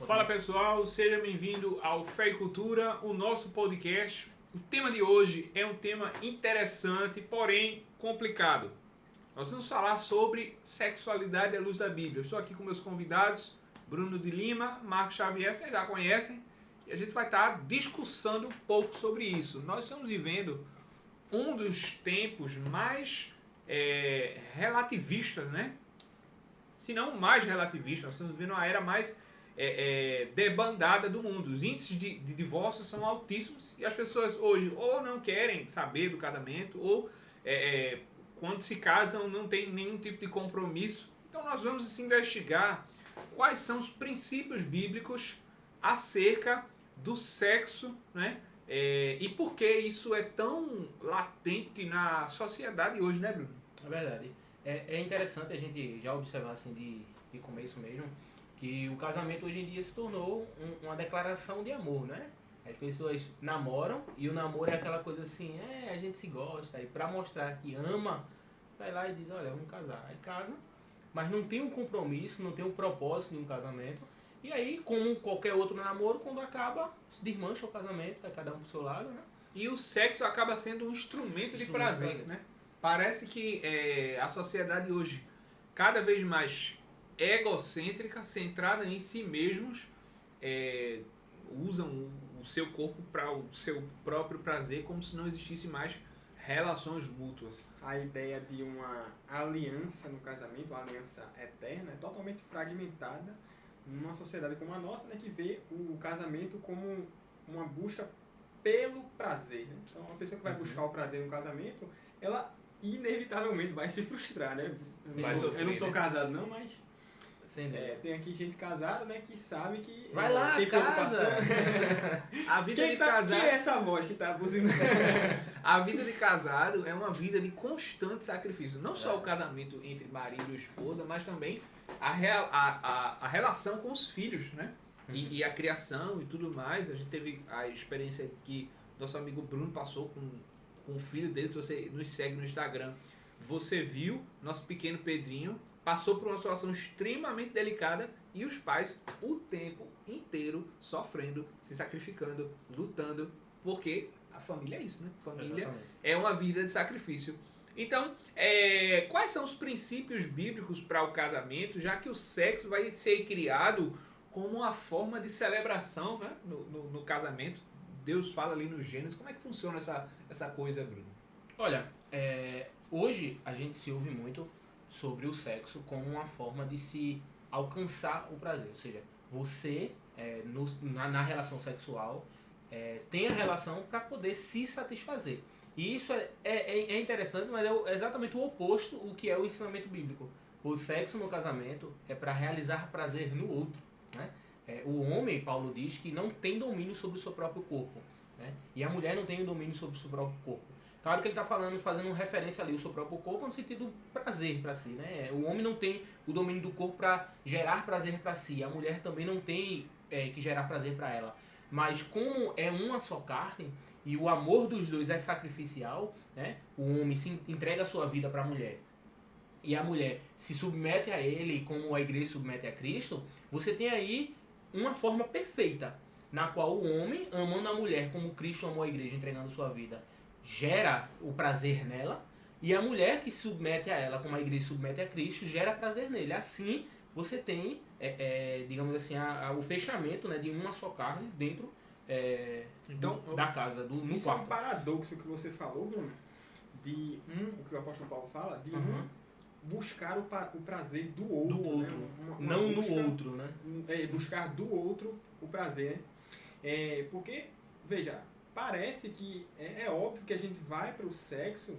Fala pessoal, seja bem-vindo ao Fé e Cultura, o nosso podcast. O tema de hoje é um tema interessante, porém complicado. Nós vamos falar sobre sexualidade à luz da Bíblia. Eu estou aqui com meus convidados, Bruno de Lima, Marcos Xavier, vocês já conhecem, e a gente vai estar discussando um pouco sobre isso. Nós estamos vivendo um dos tempos mais relativistas, né? Se não mais relativista, nós estamos vivendo uma era mais debandada do mundo. Os índices de divórcio são altíssimos e as pessoas hoje ou não querem saber do casamento ou quando se casam não tem nenhum tipo de compromisso. Então nós vamos investigar quais são os princípios bíblicos acerca do sexo, né? E por que isso é tão latente na sociedade hoje, né, Bruno? É verdade. É interessante a gente já observar assim de começo mesmo que o casamento hoje em dia se tornou uma declaração de amor, né? As pessoas namoram e o namoro é aquela coisa assim, a gente se gosta, e pra mostrar que ama, vai lá e diz, olha, vamos casar. Aí casa, mas não tem um compromisso, não tem um propósito de um casamento. E aí, como qualquer outro namoro, quando acaba, se desmancha o casamento, vai cada um pro seu lado, né? E o sexo acaba sendo um instrumento de prazer, né? Parece que a sociedade hoje, cada vez mais egocêntrica, centrada em si mesmos, usam o seu corpo para o seu próprio prazer, como se não existisse mais relações mútuas. A ideia de uma aliança no casamento, uma aliança eterna, é totalmente fragmentada numa sociedade como a nossa, né, que vê o casamento como uma busca pelo prazer, né? Então, uma pessoa que vai buscar o prazer no casamento, ela inevitavelmente vai se frustrar, né? Vai sofrer, eu não sou né? casado não, mas Sim, tem aqui gente casada, né, que sabe que vai lá, tem casa! A vida Quem de quem casado, é essa voz que tá buzinando? a vida de casado é uma vida de constante sacrifício. Não só o casamento entre marido e esposa, mas também a relação com os filhos, né? E a criação e tudo mais. A gente teve a experiência que nosso amigo Bruno passou com o filho dele. Se você nos segue no Instagram, você viu nosso pequeno Pedrinho passou por uma situação extremamente delicada e os pais o tempo inteiro sofrendo, se sacrificando, lutando, porque a família é isso, né? Família Exatamente. é uma vida de sacrifício. Então, quais são os princípios bíblicos para o casamento, já que o sexo vai ser criado como uma forma de celebração, né? no casamento? Deus fala ali no Gênesis. Como é que funciona essa coisa, Bruno? Olha, hoje a gente se ouve muito sobre o sexo como uma forma de se alcançar o prazer. Ou seja, você, na relação sexual, tem a relação para poder se satisfazer. E isso é interessante, mas é exatamente o oposto o que é o ensinamento bíblico. O sexo no casamento é para realizar prazer no outro, né? O homem, Paulo diz, que não tem domínio sobre o seu próprio corpo, né? E a mulher não tem o domínio sobre o seu próprio corpo. Claro que ele está fazendo referência ali ao seu próprio corpo no sentido prazer para si, né? O homem não tem o domínio do corpo para gerar prazer para si, a mulher também não tem que gerar prazer para ela. Mas como é uma só carne e o amor dos dois é sacrificial, né? O homem se entrega a sua vida para a mulher e a mulher se submete a ele como a igreja submete a Cristo, você tem aí uma forma perfeita na qual o homem, amando a mulher como Cristo amou a igreja, entregando sua vida, gera o prazer nela, e a mulher que se submete a ela, como a igreja submete a Cristo, gera prazer nele. Assim, você tem, digamos assim, o fechamento, né, de uma só carne dentro da casa, no Isso é um quarto. paradoxo que você falou, Bruno, o que o apóstolo Paulo fala, de buscar o prazer do outro. Do outro, né? não no outro, né? Buscar do outro o prazer, né? Porque, veja, parece que é óbvio que a gente vai para o sexo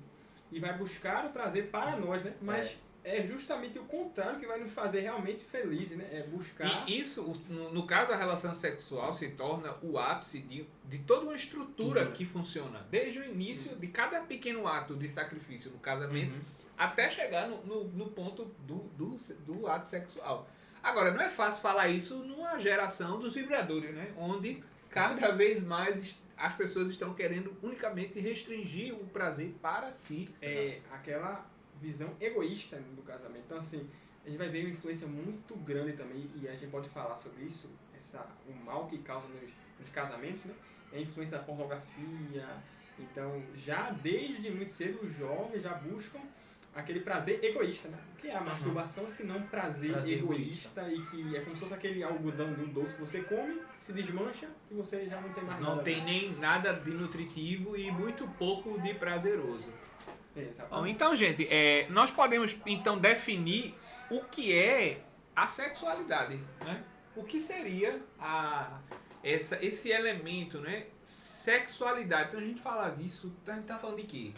e vai buscar o prazer para nós, né? Mas é justamente o contrário que vai nos fazer realmente felizes, né? É buscar... E isso, no caso, a relação sexual se torna o ápice de toda uma estrutura que funciona. Desde o início de cada pequeno ato de sacrifício no casamento até chegar no ponto do ato sexual. Agora, não é fácil falar isso numa geração dos vibradores, né? Onde cada vez mais as pessoas estão querendo unicamente restringir o prazer para si. Aquela visão egoísta do casamento. Então, assim, a gente vai ver uma influência muito grande também, e a gente pode falar sobre isso, o mal que causa nos casamentos, né? É a influência da pornografia. Então, já desde muito cedo, os jovens já buscam aquele prazer egoísta, né? O que é a masturbação se não prazer egoísta, e que é como se fosse aquele algodão do doce que você come, se desmancha e você já não tem mais nada. Não tem nem nada de nutritivo e muito pouco de prazeroso. Bom, então, gente, nós podemos então definir o que é a sexualidade, né? O que seria esse elemento, né? Sexualidade. Então a gente fala disso, a gente tá falando de quê?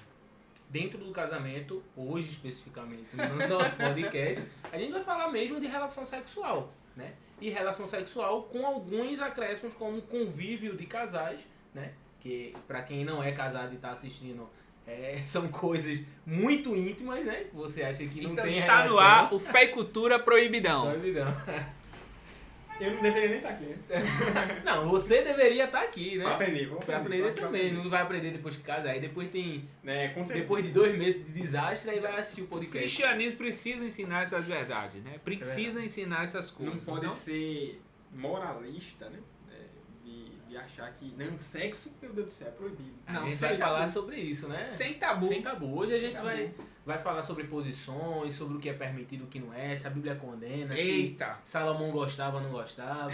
Dentro do casamento, hoje especificamente, no nosso podcast, a gente vai falar mesmo de relação sexual, né? E relação sexual com alguns acréscimos como convívio de casais, né? Que para quem não é casado e está assistindo, são coisas muito íntimas, né? Que você acha que não então tem está relação. No ar o Fé e Cultura Proibidão. Proibidão. Eu não deveria nem estar aqui, né? Não, você deveria estar aqui, né? Pra aprender, Pra aprender também. Não vai aprender depois que casar. Aí depois tem... Com certeza. Depois de 2 meses de desastre, aí vai assistir o O podcast. cristianismo precisa ensinar essas verdades, né? Precisa ensinar essas coisas. Não pode ser moralista, né? De achar que, não, sexo, meu Deus do céu, é proibido. A Não, gente sem vai tabu. falar sobre isso, né? Sem tabu. Sem tabu. Hoje a gente Sem vai falar sobre posições, sobre o que é permitido e o que não é, se a Bíblia condena, Eita! se Salomão gostava ou não gostava.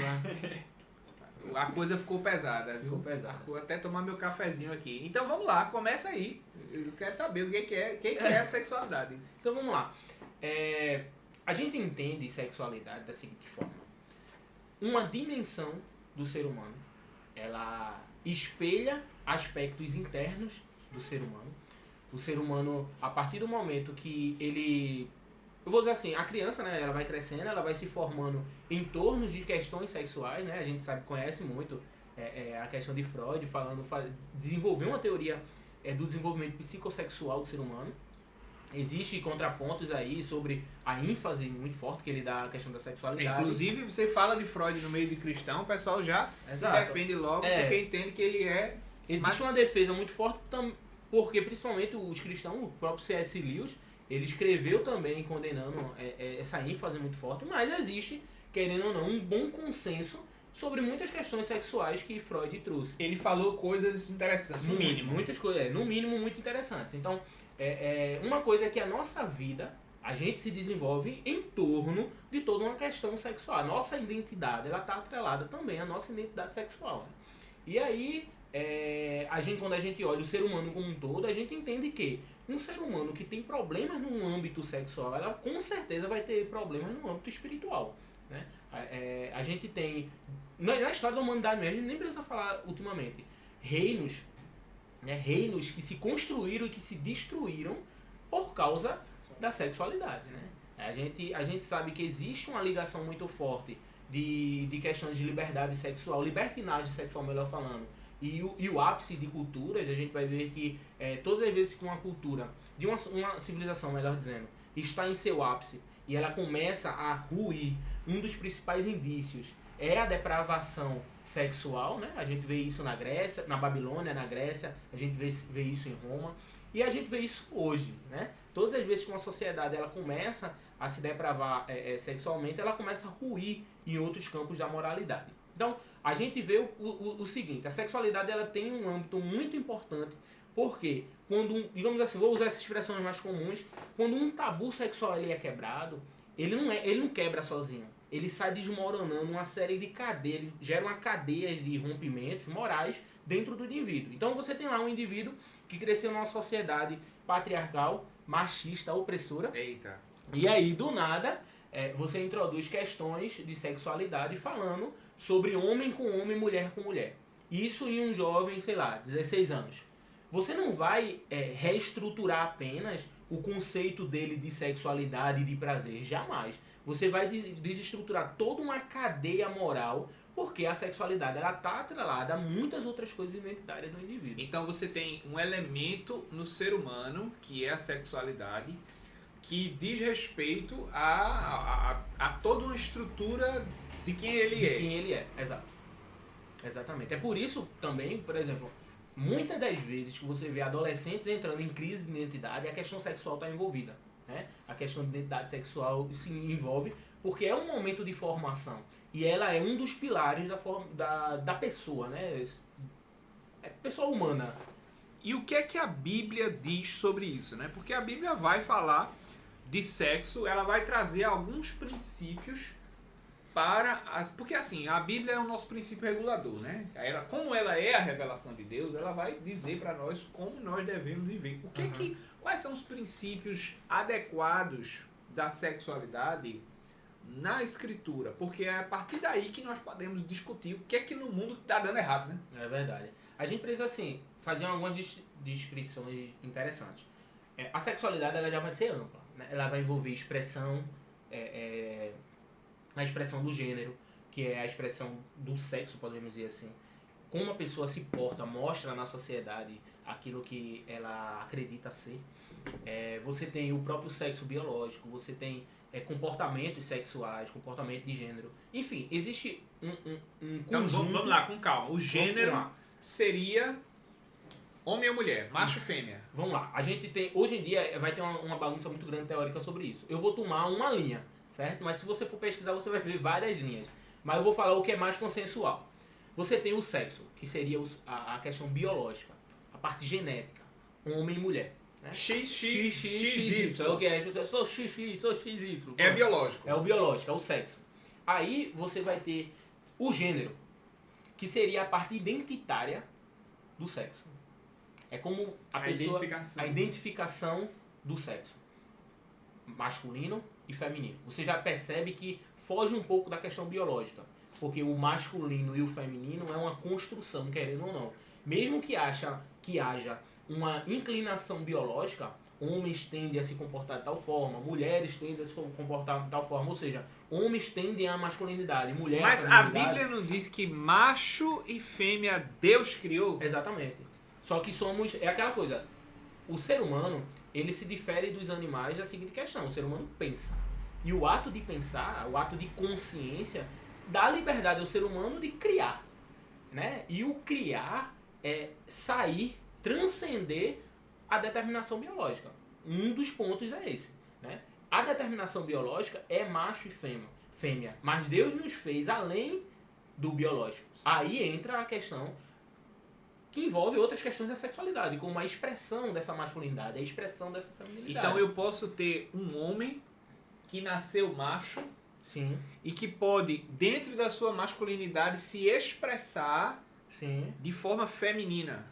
A coisa ficou pesada, viu? Ficou pesada. Vou até tomar meu cafezinho aqui. Então vamos lá, começa aí. Eu quero saber o que é a sexualidade. Então vamos lá. A gente entende sexualidade da seguinte forma. Uma dimensão do ser humano, ela espelha aspectos internos do ser humano. O ser humano, a partir do momento que ele... Eu vou dizer assim, a criança, né, ela vai crescendo, ela vai se formando em torno de questões sexuais, né? A gente conhece muito a questão de Freud, desenvolveu uma teoria do desenvolvimento psicossexual do ser humano. Existem contrapontos aí sobre a ênfase muito forte que ele dá à questão da sexualidade. Inclusive, você fala de Freud no meio de cristão, o pessoal já se defende logo porque entende que ele é... Existe uma defesa muito forte, porque principalmente os cristãos, o próprio C.S. Lewis, ele escreveu também condenando essa ênfase muito forte, mas existe, querendo ou não, um bom consenso sobre muitas questões sexuais que Freud trouxe. Ele falou coisas interessantes, no mínimo. Muitas coisas, no mínimo, muito interessantes. Então, uma coisa é que a nossa vida, a gente se desenvolve em torno de toda uma questão sexual. A nossa identidade, ela está atrelada também à nossa identidade sexual. Né? E aí, quando a gente olha o ser humano como um todo, a gente entende que um ser humano que tem problemas no âmbito sexual, ela com certeza vai ter problemas no âmbito espiritual. Né? A gente tem, na história da humanidade mesmo, a gente nem precisa falar ultimamente, reinos que se construíram e que se destruíram por causa da sexualidade. Né? A gente sabe que existe uma ligação muito forte de questões de liberdade sexual, libertinagem sexual, melhor falando, e o ápice de culturas. A gente vai ver que todas as vezes que uma cultura, de uma civilização, melhor dizendo, está em seu ápice e ela começa a ruir, um dos principais indícios é a depravação sexual, né? A gente vê isso na Grécia, na Babilônia, na Grécia, a gente vê isso em Roma, e a gente vê isso hoje, né? Todas as vezes que uma sociedade ela começa a se depravar sexualmente, ela começa a ruir em outros campos da moralidade. Então, a gente vê o seguinte, a sexualidade ela tem um âmbito muito importante, porque quando, digamos assim, vou usar essas expressões mais comuns, quando um tabu sexual ele é quebrado, ele não quebra sozinho. Ele sai desmoronando uma série de cadeias, ele gera uma cadeia de rompimentos morais dentro do indivíduo. Então você tem lá um indivíduo que cresceu numa sociedade patriarcal, machista, opressora. Eita. E aí, do nada, você introduz questões de sexualidade falando sobre homem com homem, mulher com mulher. Isso em um jovem, sei lá, 16 anos. Você não vai reestruturar apenas o conceito dele de sexualidade e de prazer, jamais. Você vai desestruturar toda uma cadeia moral, porque a sexualidade ela está atrelada a muitas outras coisas identitárias do indivíduo. Então você tem um elemento no ser humano, que é a sexualidade, que diz respeito a toda uma estrutura de quem ele é. De quem ele é, exato. Exatamente. É por isso também, por exemplo, muitas das vezes que você vê adolescentes entrando em crise de identidade, a questão sexual está envolvida. né? A questão de identidade sexual se envolve, porque é um momento de formação. E ela é um dos pilares da pessoa, né? É pessoa humana. E o que é que a Bíblia diz sobre isso, né? Porque a Bíblia vai falar de sexo, ela vai trazer alguns princípios porque assim, a Bíblia é o nosso princípio regulador, né? Como ela é a revelação de Deus, ela vai dizer para nós como nós devemos viver. Quais são os princípios adequados da sexualidade na Escritura? Porque é a partir daí que nós podemos discutir o que é que no mundo está dando errado, né? É verdade. A gente precisa, assim, fazer algumas descrições interessantes. A sexualidade ela já vai ser ampla, né? Ela vai envolver expressão, a expressão do gênero, que é a expressão do sexo, podemos dizer assim. Como a pessoa se porta, mostra na sociedade aquilo que ela acredita ser. Você tem o próprio sexo biológico, você tem comportamentos sexuais, comportamento de gênero. Enfim, existe um Então vamos lá, com calma. O gênero seria homem ou mulher, macho e fêmea. Vamos lá. A gente tem, hoje em dia, vai ter uma bagunça muito grande teórica sobre isso. Eu vou tomar uma linha, certo? Mas se você for pesquisar, você vai ver várias linhas. Mas eu vou falar o que é mais consensual. Você tem o sexo, que seria a questão biológica, a parte genética, homem e mulher. Né? XY. Eu sou XX, sou XY. É biológico. É o biológico, é o sexo. Aí você vai ter o gênero, que seria a parte identitária do sexo. É como a identificação do sexo. Masculino e feminino. Você já percebe que foge um pouco da questão biológica. Porque o masculino e o feminino é uma construção, querendo ou não. Mesmo que haja uma inclinação biológica, homens tendem a se comportar de tal forma, mulheres tendem a se comportar de tal forma. Ou seja, homens tendem à masculinidade, mulheres Mas a Bíblia não diz que macho e fêmea Deus criou? Exatamente. Só que é aquela coisa, o ser humano, ele se difere dos animais da seguinte questão, o ser humano pensa. E o ato de pensar, o ato de consciência, dá liberdade ao ser humano de criar, né? E o criar é sair, transcender a determinação biológica. Um dos pontos é esse, né? A determinação biológica é macho e fêmea, mas Deus nos fez além do biológico. Aí entra a questão que envolve outras questões da sexualidade, como a expressão dessa masculinidade, a expressão dessa feminilidade. Então eu posso ter um homem que nasceu macho. Sim. E que pode, dentro da sua masculinidade, se expressar Sim. de forma feminina.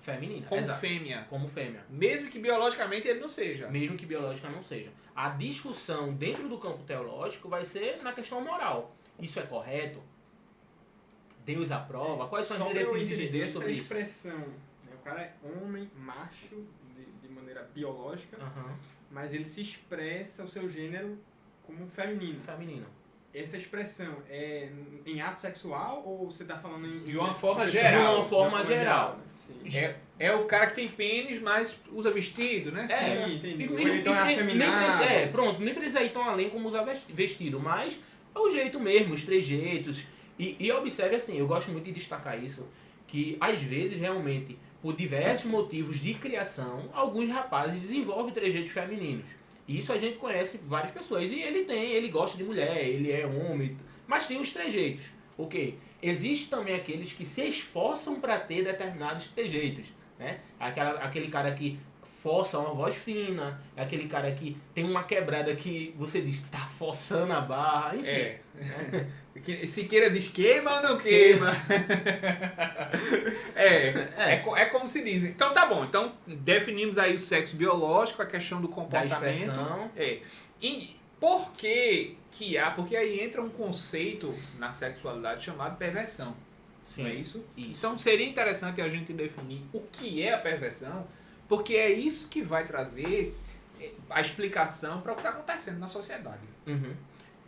Como exato. fêmea. Como fêmea. Mesmo que biologicamente ele não seja. Mesmo que biológica não seja. A discussão dentro do campo teológico vai ser na questão moral. Isso é correto? Deus aprova? Quais são as diretrizes de Deus sobre essa isso? expressão, né? O cara é homem, macho, de maneira biológica, mas ele se expressa o seu gênero como feminino. Essa expressão é em ato sexual ou você está falando de uma forma geral? De uma forma geral. Né? É o cara que tem pênis, mas usa vestido, né? Sim, entendi. Então é afeminado. Pronto, nem precisa ir tão além como usar vestido, mas é o jeito mesmo, os trejeitos. E observe assim, eu gosto muito de destacar isso, que às vezes realmente, por diversos motivos de criação, alguns rapazes desenvolvem trejeitos femininos. E isso a gente conhece várias pessoas. E ele gosta de mulher, ele é homem, mas tem os trejeitos. Ok? Existem também aqueles que se esforçam para ter determinados trejeitos, né? Aquele cara que força uma voz fina, aquele cara que tem uma quebrada que você diz, tá forçando a barra, enfim. Se queira diz queima ou não queima. É como se diz. Então tá bom, então definimos aí o sexo biológico, a questão do comportamento. Da expressão. E por que há? Porque aí entra um conceito na sexualidade chamado perversão. Sim. Não é isso? Então seria interessante a gente definir o que é a perversão, porque é isso que vai trazer a explicação para o que está acontecendo na sociedade.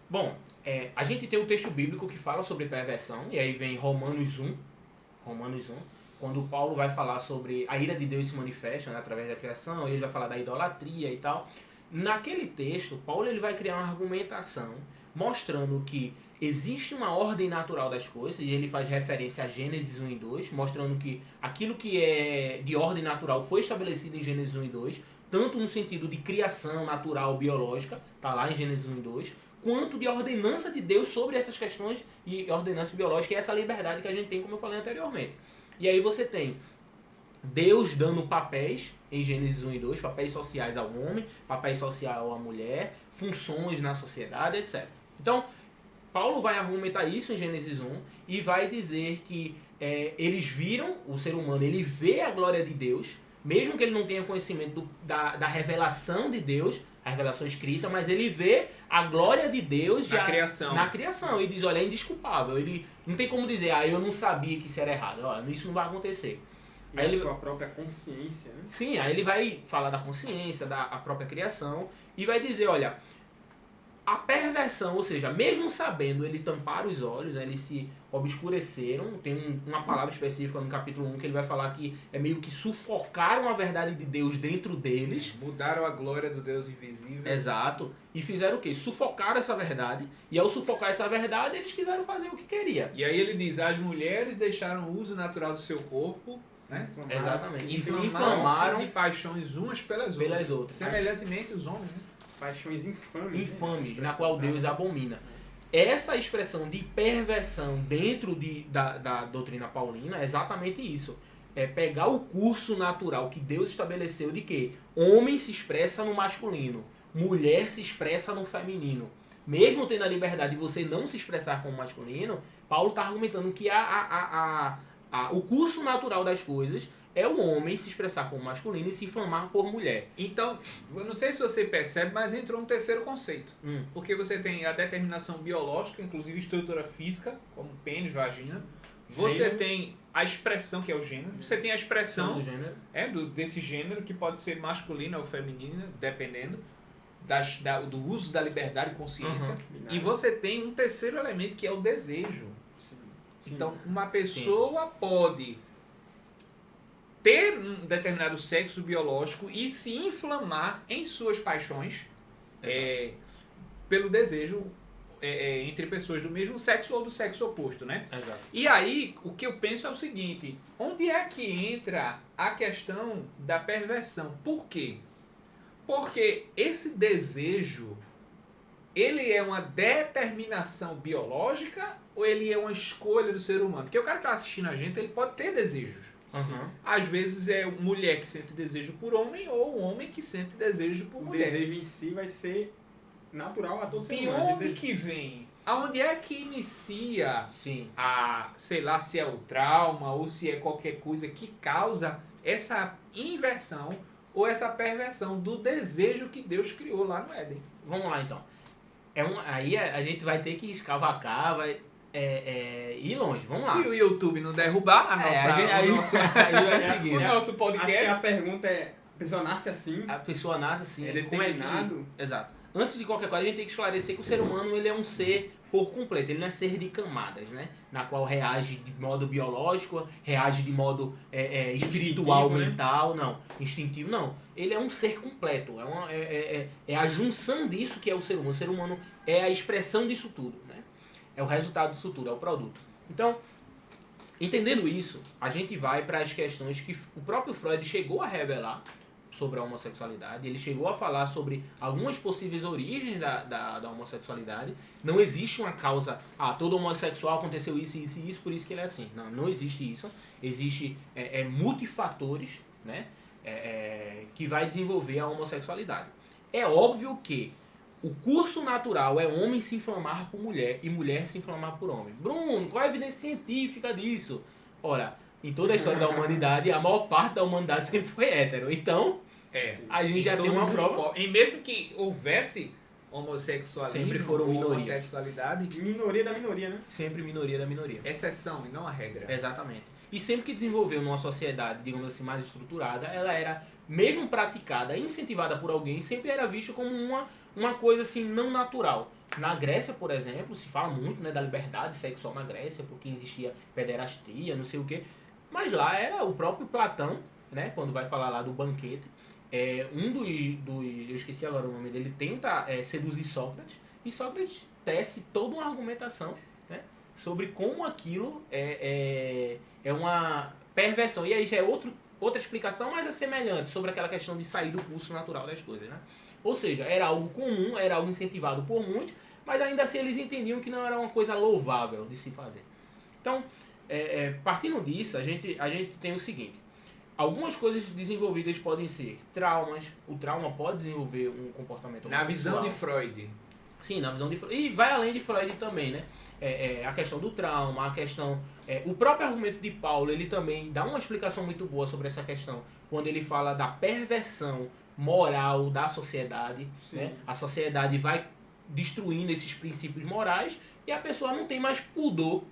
Bom, a gente tem um texto bíblico que fala sobre perversão, e aí vem Romanos 1, quando Paulo vai falar sobre a ira de Deus se manifesta, né, através da criação, ele vai falar da idolatria e tal. Naquele texto, Paulo ele vai criar uma argumentação mostrando que existe uma ordem natural das coisas, e ele faz referência a Gênesis 1 e 2, mostrando que aquilo que é de ordem natural foi estabelecido em Gênesis 1 e 2, tanto no sentido de criação natural, biológica, tá lá em Gênesis 1 e 2, quanto de ordenança de Deus sobre essas questões e ordenança biológica e essa liberdade que a gente tem, como eu falei anteriormente. E aí você tem Deus dando papéis em Gênesis 1 e 2, papéis sociais ao homem, papéis sociais à mulher, funções na sociedade, etc. Então, Paulo vai argumentar isso em Gênesis 1 e vai dizer que eles viram, o ser humano, ele vê a glória de Deus, mesmo que ele não tenha conhecimento da revelação de Deus, a revelação escrita, mas ele vê a glória de Deus na criação. E diz, olha, é indesculpável. Ele não tem como dizer, eu não sabia que isso era errado. Olha, isso não vai acontecer. E a sua própria consciência, né? Sim, aí ele vai falar da consciência, da própria criação, e vai dizer, olha, a perversão, ou seja, mesmo sabendo, ele tamparam os olhos, né, eles se obscureceram. Tem uma palavra específica no capítulo 1 que ele vai falar que é meio que sufocaram a verdade de Deus dentro deles. Mudaram a glória do Deus invisível. Exato. E fizeram o quê? Sufocaram essa verdade. E ao sufocar essa verdade, eles quiseram fazer o que queriam. E aí ele diz, as mulheres deixaram o uso natural do seu corpo, né? Exatamente. E se inflamaram de paixões umas pelas outras. Semelhantemente os homens, né? Paixões infames. Infames, na qual Deus abomina. Essa expressão de perversão dentro da doutrina paulina é exatamente isso. É pegar o curso natural que Deus estabeleceu de que homem se expressa no masculino, mulher se expressa no feminino. Mesmo tendo a liberdade de você não se expressar como masculino, Paulo está argumentando que o curso natural das coisas é o homem se expressar como masculino e se inflamar por mulher. Então, eu não sei se você percebe, mas entrou um terceiro conceito. Porque você tem a determinação biológica, inclusive estrutura física, como pênis, vagina. Você tem a expressão, que é o gênero. Você tem a expressão do gênero. Desse gênero, que pode ser masculina ou feminina, dependendo do uso da liberdade e consciência. E você tem um terceiro elemento, que é o desejo. Sim. Então, uma pessoa pode ter um determinado sexo biológico e se inflamar em suas paixões pelo desejo entre pessoas do mesmo sexo ou do sexo oposto, né? Exato. E aí, o que eu penso é o seguinte, onde é que entra a questão da perversão? Por quê? Porque esse desejo, ele é uma determinação biológica ou ele é uma escolha do ser humano? Porque o cara que está assistindo a gente, ele pode ter desejos. Às vezes é mulher que sente desejo por homem ou homem que sente desejo por mulher. O desejo em si vai ser natural a todo ser humano. De onde que vem? Aonde é que inicia sei lá, se é o trauma ou se é qualquer coisa que causa essa inversão ou essa perversão do desejo que Deus criou lá no Éden? Vamos lá então. Aí a gente vai ter que escavacar, ir longe, vamos lá. Se o YouTube não derrubar aí vai seguir, o nosso podcast. Acho que a pergunta é, a pessoa nasce assim? A pessoa nasce assim. É determinado? Exato. Antes de qualquer coisa, a gente tem que esclarecer que o ser humano ele é um ser por completo, ele não é ser de camadas, né? Na qual reage de modo biológico, reage de modo espiritual, mental, não. Instintivo, não. Ele é um ser completo, é a junção disso que é o ser humano. O ser humano é a expressão disso tudo, né? É o resultado disso tudo, é o produto. Então, entendendo isso, a gente vai para as questões que o próprio Freud chegou a revelar sobre a homossexualidade. Ele chegou a falar sobre algumas possíveis origens da homossexualidade. Não existe uma causa, todo homossexual aconteceu isso, isso e isso, por isso que ele é assim. Não existe isso. Existe multifatores, né, que vai desenvolver a homossexualidade. É óbvio que o curso natural é homem se inflamar por mulher e mulher se inflamar por homem. Bruno, qual é a evidência científica disso? Ora, em toda a história da humanidade, a maior parte da humanidade sempre foi hétero. Então, a gente já tem uma prova. E mesmo que houvesse homossexualismo, sempre foram minorias. Homossexualidade, minoria da minoria, né? Sempre minoria da minoria. Exceção e não a regra. Exatamente. E sempre que desenvolveu numa sociedade, digamos assim, mais estruturada, ela era, mesmo praticada, incentivada por alguém, sempre era vista como uma coisa assim, não natural. Na Grécia, por exemplo, se fala muito, né, da liberdade sexual na Grécia, porque existia pederastia, não sei o quê. Mas lá era o próprio Platão, né, quando vai falar lá do banquete, eu esqueci agora o nome dele, tenta seduzir Sócrates, e Sócrates tece toda uma argumentação, né, sobre como aquilo é uma perversão. E aí já é outro outra explicação, mas é semelhante sobre aquela questão de sair do curso natural das coisas, né? Ou seja, era algo comum, era algo incentivado por muitos, mas ainda assim eles entendiam que não era uma coisa louvável de se fazer. Então, partindo disso, a gente tem o seguinte: algumas coisas desenvolvidas podem ser traumas, o trauma pode desenvolver um comportamento Na visão homossexual. de Freud. Sim, na visão de Freud. E vai além de Freud também, né? A questão do trauma, a questão... o próprio argumento de Paulo, ele também dá uma explicação muito boa sobre essa questão, quando ele fala da perversão moral da sociedade, né? A sociedade vai destruindo esses princípios morais e a pessoa não tem mais pudor,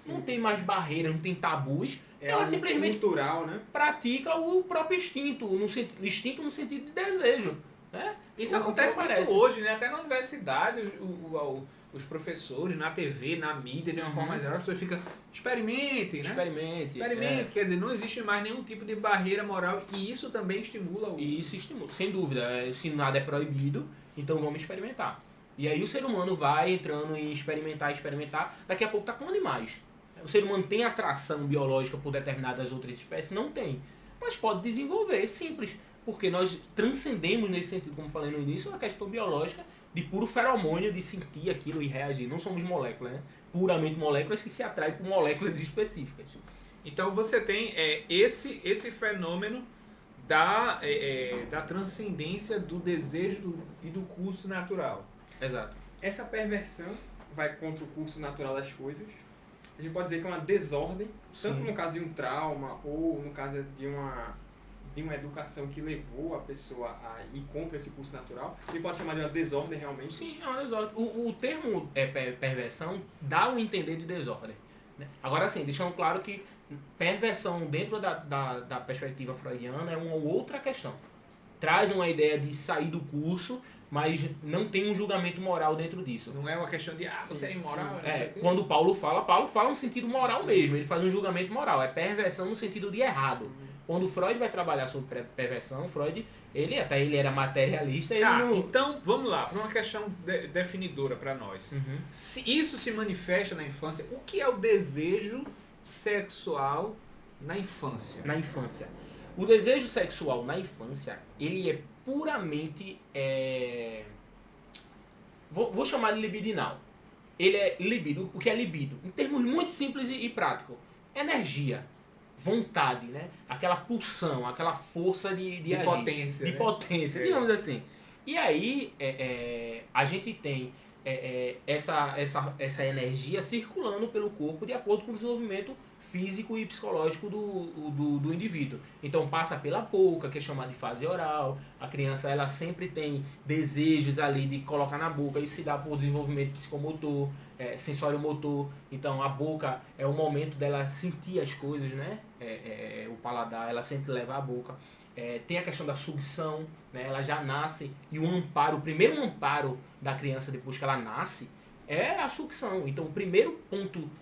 não tem mais barreiras, não tem tabus, ela simplesmente cultural, né? pratica o próprio instinto, instinto no sentido de desejo, né? Isso acontece muito hoje, né? Até na universidade, os professores, na TV, na mídia, de uma forma geral, as pessoas ficam, experimente, né? Experimente, quer dizer, não existe mais nenhum tipo de barreira moral e isso também estimula o... Isso estimula, sem dúvida. Se nada é proibido, então vamos experimentar. E aí o ser humano vai entrando em experimentar, daqui a pouco tá com animais. O ser humano tem atração biológica por determinadas outras espécies? Não tem. Mas pode desenvolver, simples. Porque nós transcendemos nesse sentido, como falei no início, a questão biológica de puro feromônio, de sentir aquilo e reagir. Não somos moléculas, né? Puramente moléculas que se atraem por moléculas específicas. Então você tem esse fenômeno da transcendência do desejo e do curso natural. Exato. Essa perversão vai contra o curso natural das coisas. A gente pode dizer que é uma desordem, tanto no caso de um trauma ou no caso de uma educação que levou a pessoa a ir contra esse curso natural. A gente pode chamar de uma desordem realmente. Sim, é uma desordem. O termo perversão dá um entender de desordem, né? Agora sim, deixando claro que perversão dentro da perspectiva freudiana é uma outra questão. Traz uma ideia de sair do curso, mas não tem um julgamento moral dentro disso. Não é uma questão de, você é imoral. Quando Paulo fala no sentido moral mesmo, ele faz um julgamento moral, é perversão no sentido de errado. Quando Freud vai trabalhar sobre perversão, Freud, ele era materialista. Então, vamos lá, para uma questão definidora para nós. Se isso se manifesta na infância, o que é o desejo sexual na infância? Na infância. O desejo sexual na infância, ele é puramente... Vou chamar de libidinal. Ele é libido. O que é libido? Em termos muito simples e práticos. Energia. Vontade, né? Aquela pulsão, aquela força de agir, potência. De potência, digamos assim. E aí, a gente tem essa energia circulando pelo corpo de acordo com o desenvolvimento físico e psicológico do indivíduo. Então passa pela boca, que é chamada de fase oral. A criança, ela sempre tem desejos ali de colocar na boca. Isso se dá por desenvolvimento psicomotor, sensório-motor. Então a boca é o momento dela sentir as coisas, né? O paladar, ela sempre leva à boca. Tem a questão da sucção, né? Ela já nasce e o primeiro amparo da criança depois que ela nasce é a sucção. Então o primeiro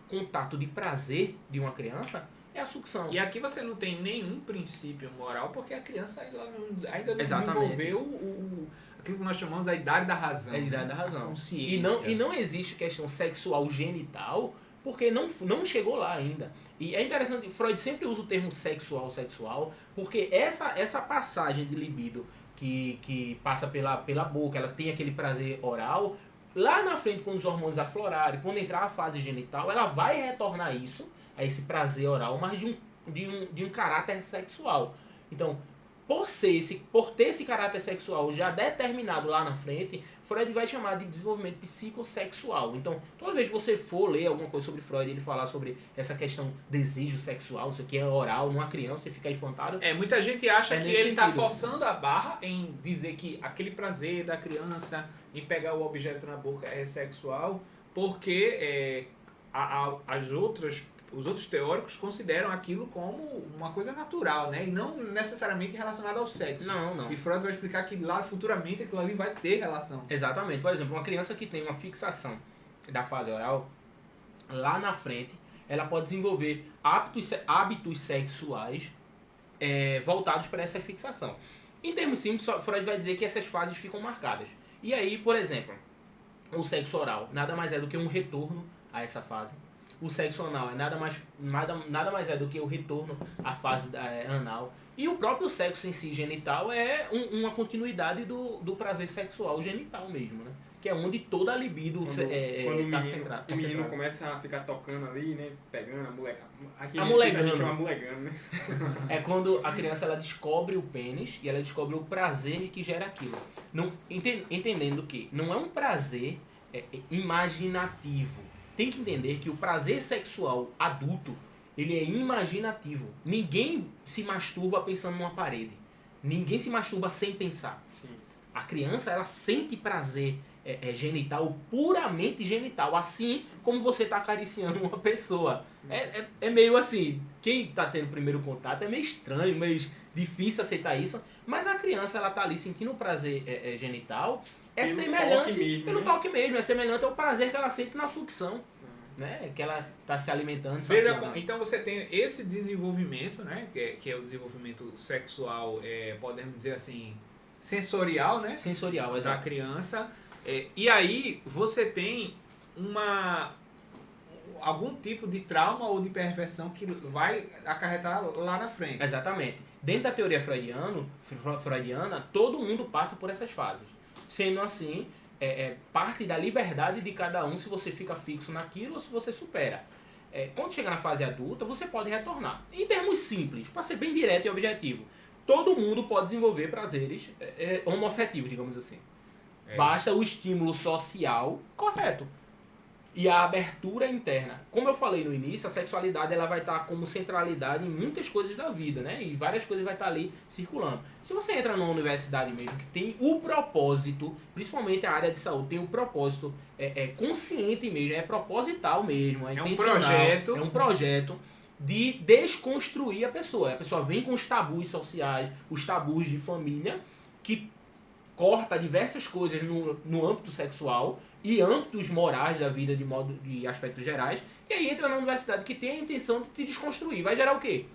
contato de prazer de uma criança é a sucção. E aqui você não tem nenhum princípio moral, porque a criança ainda não Exatamente. desenvolveu aquilo que nós chamamos a idade da razão. É a idade da razão. A consciência. E não existe questão sexual genital, porque não chegou lá ainda. E é interessante, Freud sempre usa o termo sexual, porque essa passagem de libido que passa pela boca, ela tem aquele prazer oral, lá na frente, quando os hormônios aflorarem, quando entrar a fase genital, ela vai retornar isso, a esse prazer oral, mas de um caráter sexual. Então, por ter esse caráter sexual já determinado lá na frente, Freud vai chamar de desenvolvimento psicossexual. Então, toda vez que você for ler alguma coisa sobre Freud, ele falar sobre essa questão desejo sexual, isso aqui é oral, numa criança, você fica espantado. Muita gente acha que ele está sentido. forçando a barra em dizer que aquele prazer da criança em pegar o objeto na boca é sexual, porque os outros teóricos consideram aquilo como uma coisa natural, né? E não necessariamente relacionada ao sexo. Não. E Freud vai explicar que lá futuramente aquilo ali vai ter relação. Exatamente. Por exemplo, uma criança que tem uma fixação da fase oral, lá na frente, ela pode desenvolver hábitos sexuais voltados para essa fixação. Em termos simples, Freud vai dizer que essas fases ficam marcadas. E aí, por exemplo, o sexo oral nada mais é do que um retorno a essa fase. o sexo anal é nada mais é do que o retorno à fase anal. E o próprio sexo em si, genital, é uma continuidade do prazer sexual genital mesmo, né? Que é onde toda a libido está centrada. O menino começa a ficar tocando ali, né? Pegando, aqui amulegando. A gente chama amulegando, né? É quando a criança ela descobre o pênis e ela descobre o prazer que gera aquilo. Não, entendendo que não é um prazer imaginativo. Tem que entender que o prazer sexual adulto, ele é imaginativo. Ninguém se masturba pensando numa parede. Ninguém se masturba sem pensar. Sim. A criança, ela sente prazer genital, puramente genital, assim como você está acariciando uma pessoa. É meio assim, quem está tendo primeiro contato é meio estranho, meio difícil aceitar isso, mas a criança, ela tá ali sentindo o prazer genital, é Pelo semelhante, toque mesmo, pelo né? toque mesmo, é semelhante ao prazer que ela sente na sucção, né? Que ela está se alimentando, Veja, saciando. então você tem esse desenvolvimento, né? Que é o desenvolvimento sexual, podemos dizer assim, sensorial, né? Sensorial, Da exato. criança. E aí você tem algum tipo de trauma ou de perversão que vai acarretar lá na frente. Exatamente. Dentro da teoria freudiana, todo mundo passa por essas fases. Sendo assim, parte da liberdade de cada um se você fica fixo naquilo ou se você supera. Quando chega na fase adulta, você pode retornar. Em termos simples, para ser bem direto e objetivo, todo mundo pode desenvolver prazeres homoafetivos, digamos assim. Basta o estímulo social correto. E a abertura interna. Como eu falei no início, a sexualidade ela vai estar como centralidade em muitas coisas da vida, né? E várias coisas vai estar ali circulando. Se você entra numa universidade mesmo que tem o propósito, principalmente a área de saúde, tem o propósito consciente mesmo, é proposital mesmo, é intencional, é um projeto de desconstruir a pessoa. A pessoa vem com os tabus sociais, os tabus de família, que corta diversas coisas no âmbito sexual e âmbitos morais da vida de aspectos gerais, e aí entra na universidade que tem a intenção de te desconstruir. Vai gerar o quê?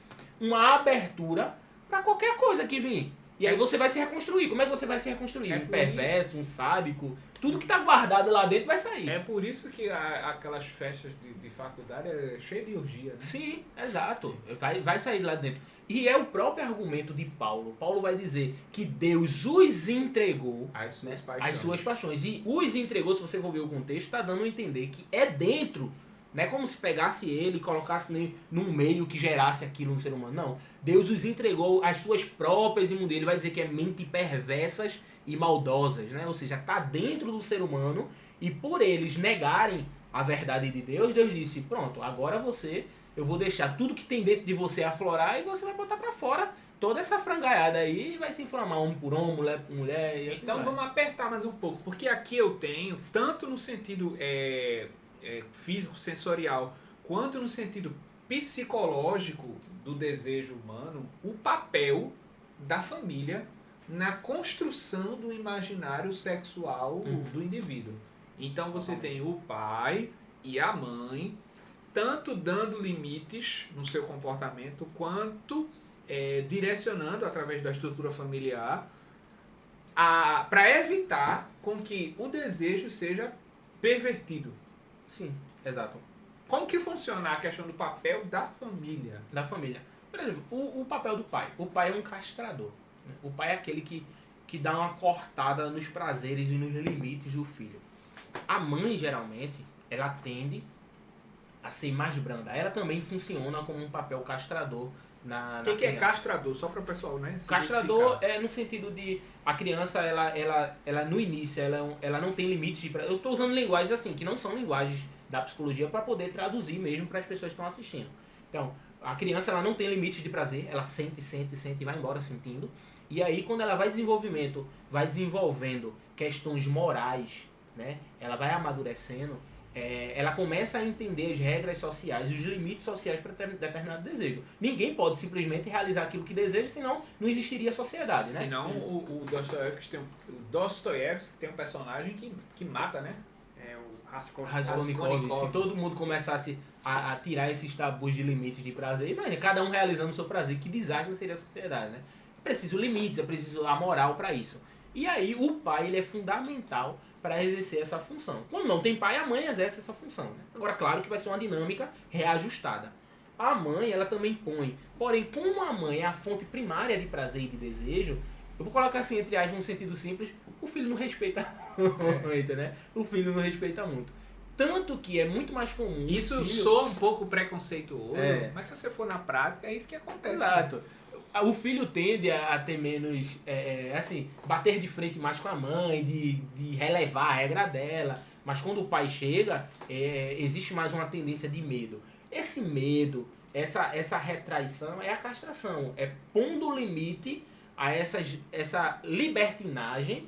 Uma abertura para qualquer coisa que vir. E aí você vai se reconstruir. Como é que você vai se reconstruir? Um perverso, um sádico, tudo que tá guardado lá dentro vai sair. É por isso que aquelas festas de faculdade é cheia de orgia, né? Sim, exato. Vai sair de lá dentro. E é o próprio argumento de Paulo. Paulo vai dizer que Deus os entregou As suas né, paixões. as suas paixões. E os entregou, se você for ver o contexto, está dando a entender que é dentro. Não é como se pegasse ele e colocasse num meio que gerasse aquilo no ser humano. Não. Deus os entregou as suas próprias imundezas. Ele vai dizer que é mente perversas e maldosas. Né? Ou seja, está dentro do ser humano. E por eles negarem a verdade de Deus, Deus disse, pronto, agora eu vou deixar tudo que tem dentro de você aflorar e você vai botar pra fora toda essa frangaiada aí e vai se inflamar homem por homem, mulher por mulher e assim Então vai. vamos apertar mais um pouco, porque aqui eu tenho, tanto no sentido físico, sensorial, quanto no sentido psicológico do desejo humano, o papel da família na construção do imaginário sexual do indivíduo. Então você tem o pai e a mãe, tanto dando limites no seu comportamento, quanto direcionando através da estrutura familiar para evitar com que o desejo seja pervertido. Sim, exato. Como que funciona a questão do papel da família? Da família. Por exemplo, o papel do pai. O pai é um castrador. Né? O pai é aquele que dá uma cortada nos prazeres e nos limites do filho. A mãe, geralmente, ela tende a ser mais branda. Ela também funciona como um papel castrador na O que é criança. castrador? Só para o pessoal, né? se Castrador identificar. é no sentido de a criança, ela no início, ela não tem limites de prazer. Eu estou usando linguagens assim, que não são linguagens da psicologia para poder traduzir mesmo para as pessoas que estão assistindo. Então, a criança ela não tem limites de prazer, ela sente e vai embora sentindo. E aí, quando ela vai desenvolvendo questões morais, né? Ela vai amadurecendo, ela começa a entender as regras sociais, os limites sociais para determinado desejo. Ninguém pode simplesmente realizar aquilo que deseja, senão não existiria sociedade, né? Senão o Dostoiévski tem um personagem que mata, né? É o Raskolnikov. Raskolnikov. Se todo mundo começasse a tirar esses tabus de limites de prazer, imagina, cada um realizando o seu prazer, que desastre seria a sociedade, né? É preciso limites, é preciso a moral para isso. E aí o pai ele é fundamental para exercer essa função. Quando não tem pai, a mãe exerce essa função. Né? Agora, claro que vai ser uma dinâmica reajustada. A mãe, ela também põe. Porém, como a mãe é a fonte primária de prazer e de desejo, eu vou colocar assim, entre aspas, num sentido simples, o filho não respeita muito, né? O filho não respeita muito. Tanto que é muito mais comum... Isso filho... soa um pouco preconceituoso, mas se você for na prática, é isso que acontece. Exato. O filho tende a ter menos, assim, bater de frente mais com a mãe, de relevar a regra dela. Mas quando o pai chega, existe mais uma tendência de medo. Esse medo, essa retraição é a castração. É pondo limite a essa libertinagem,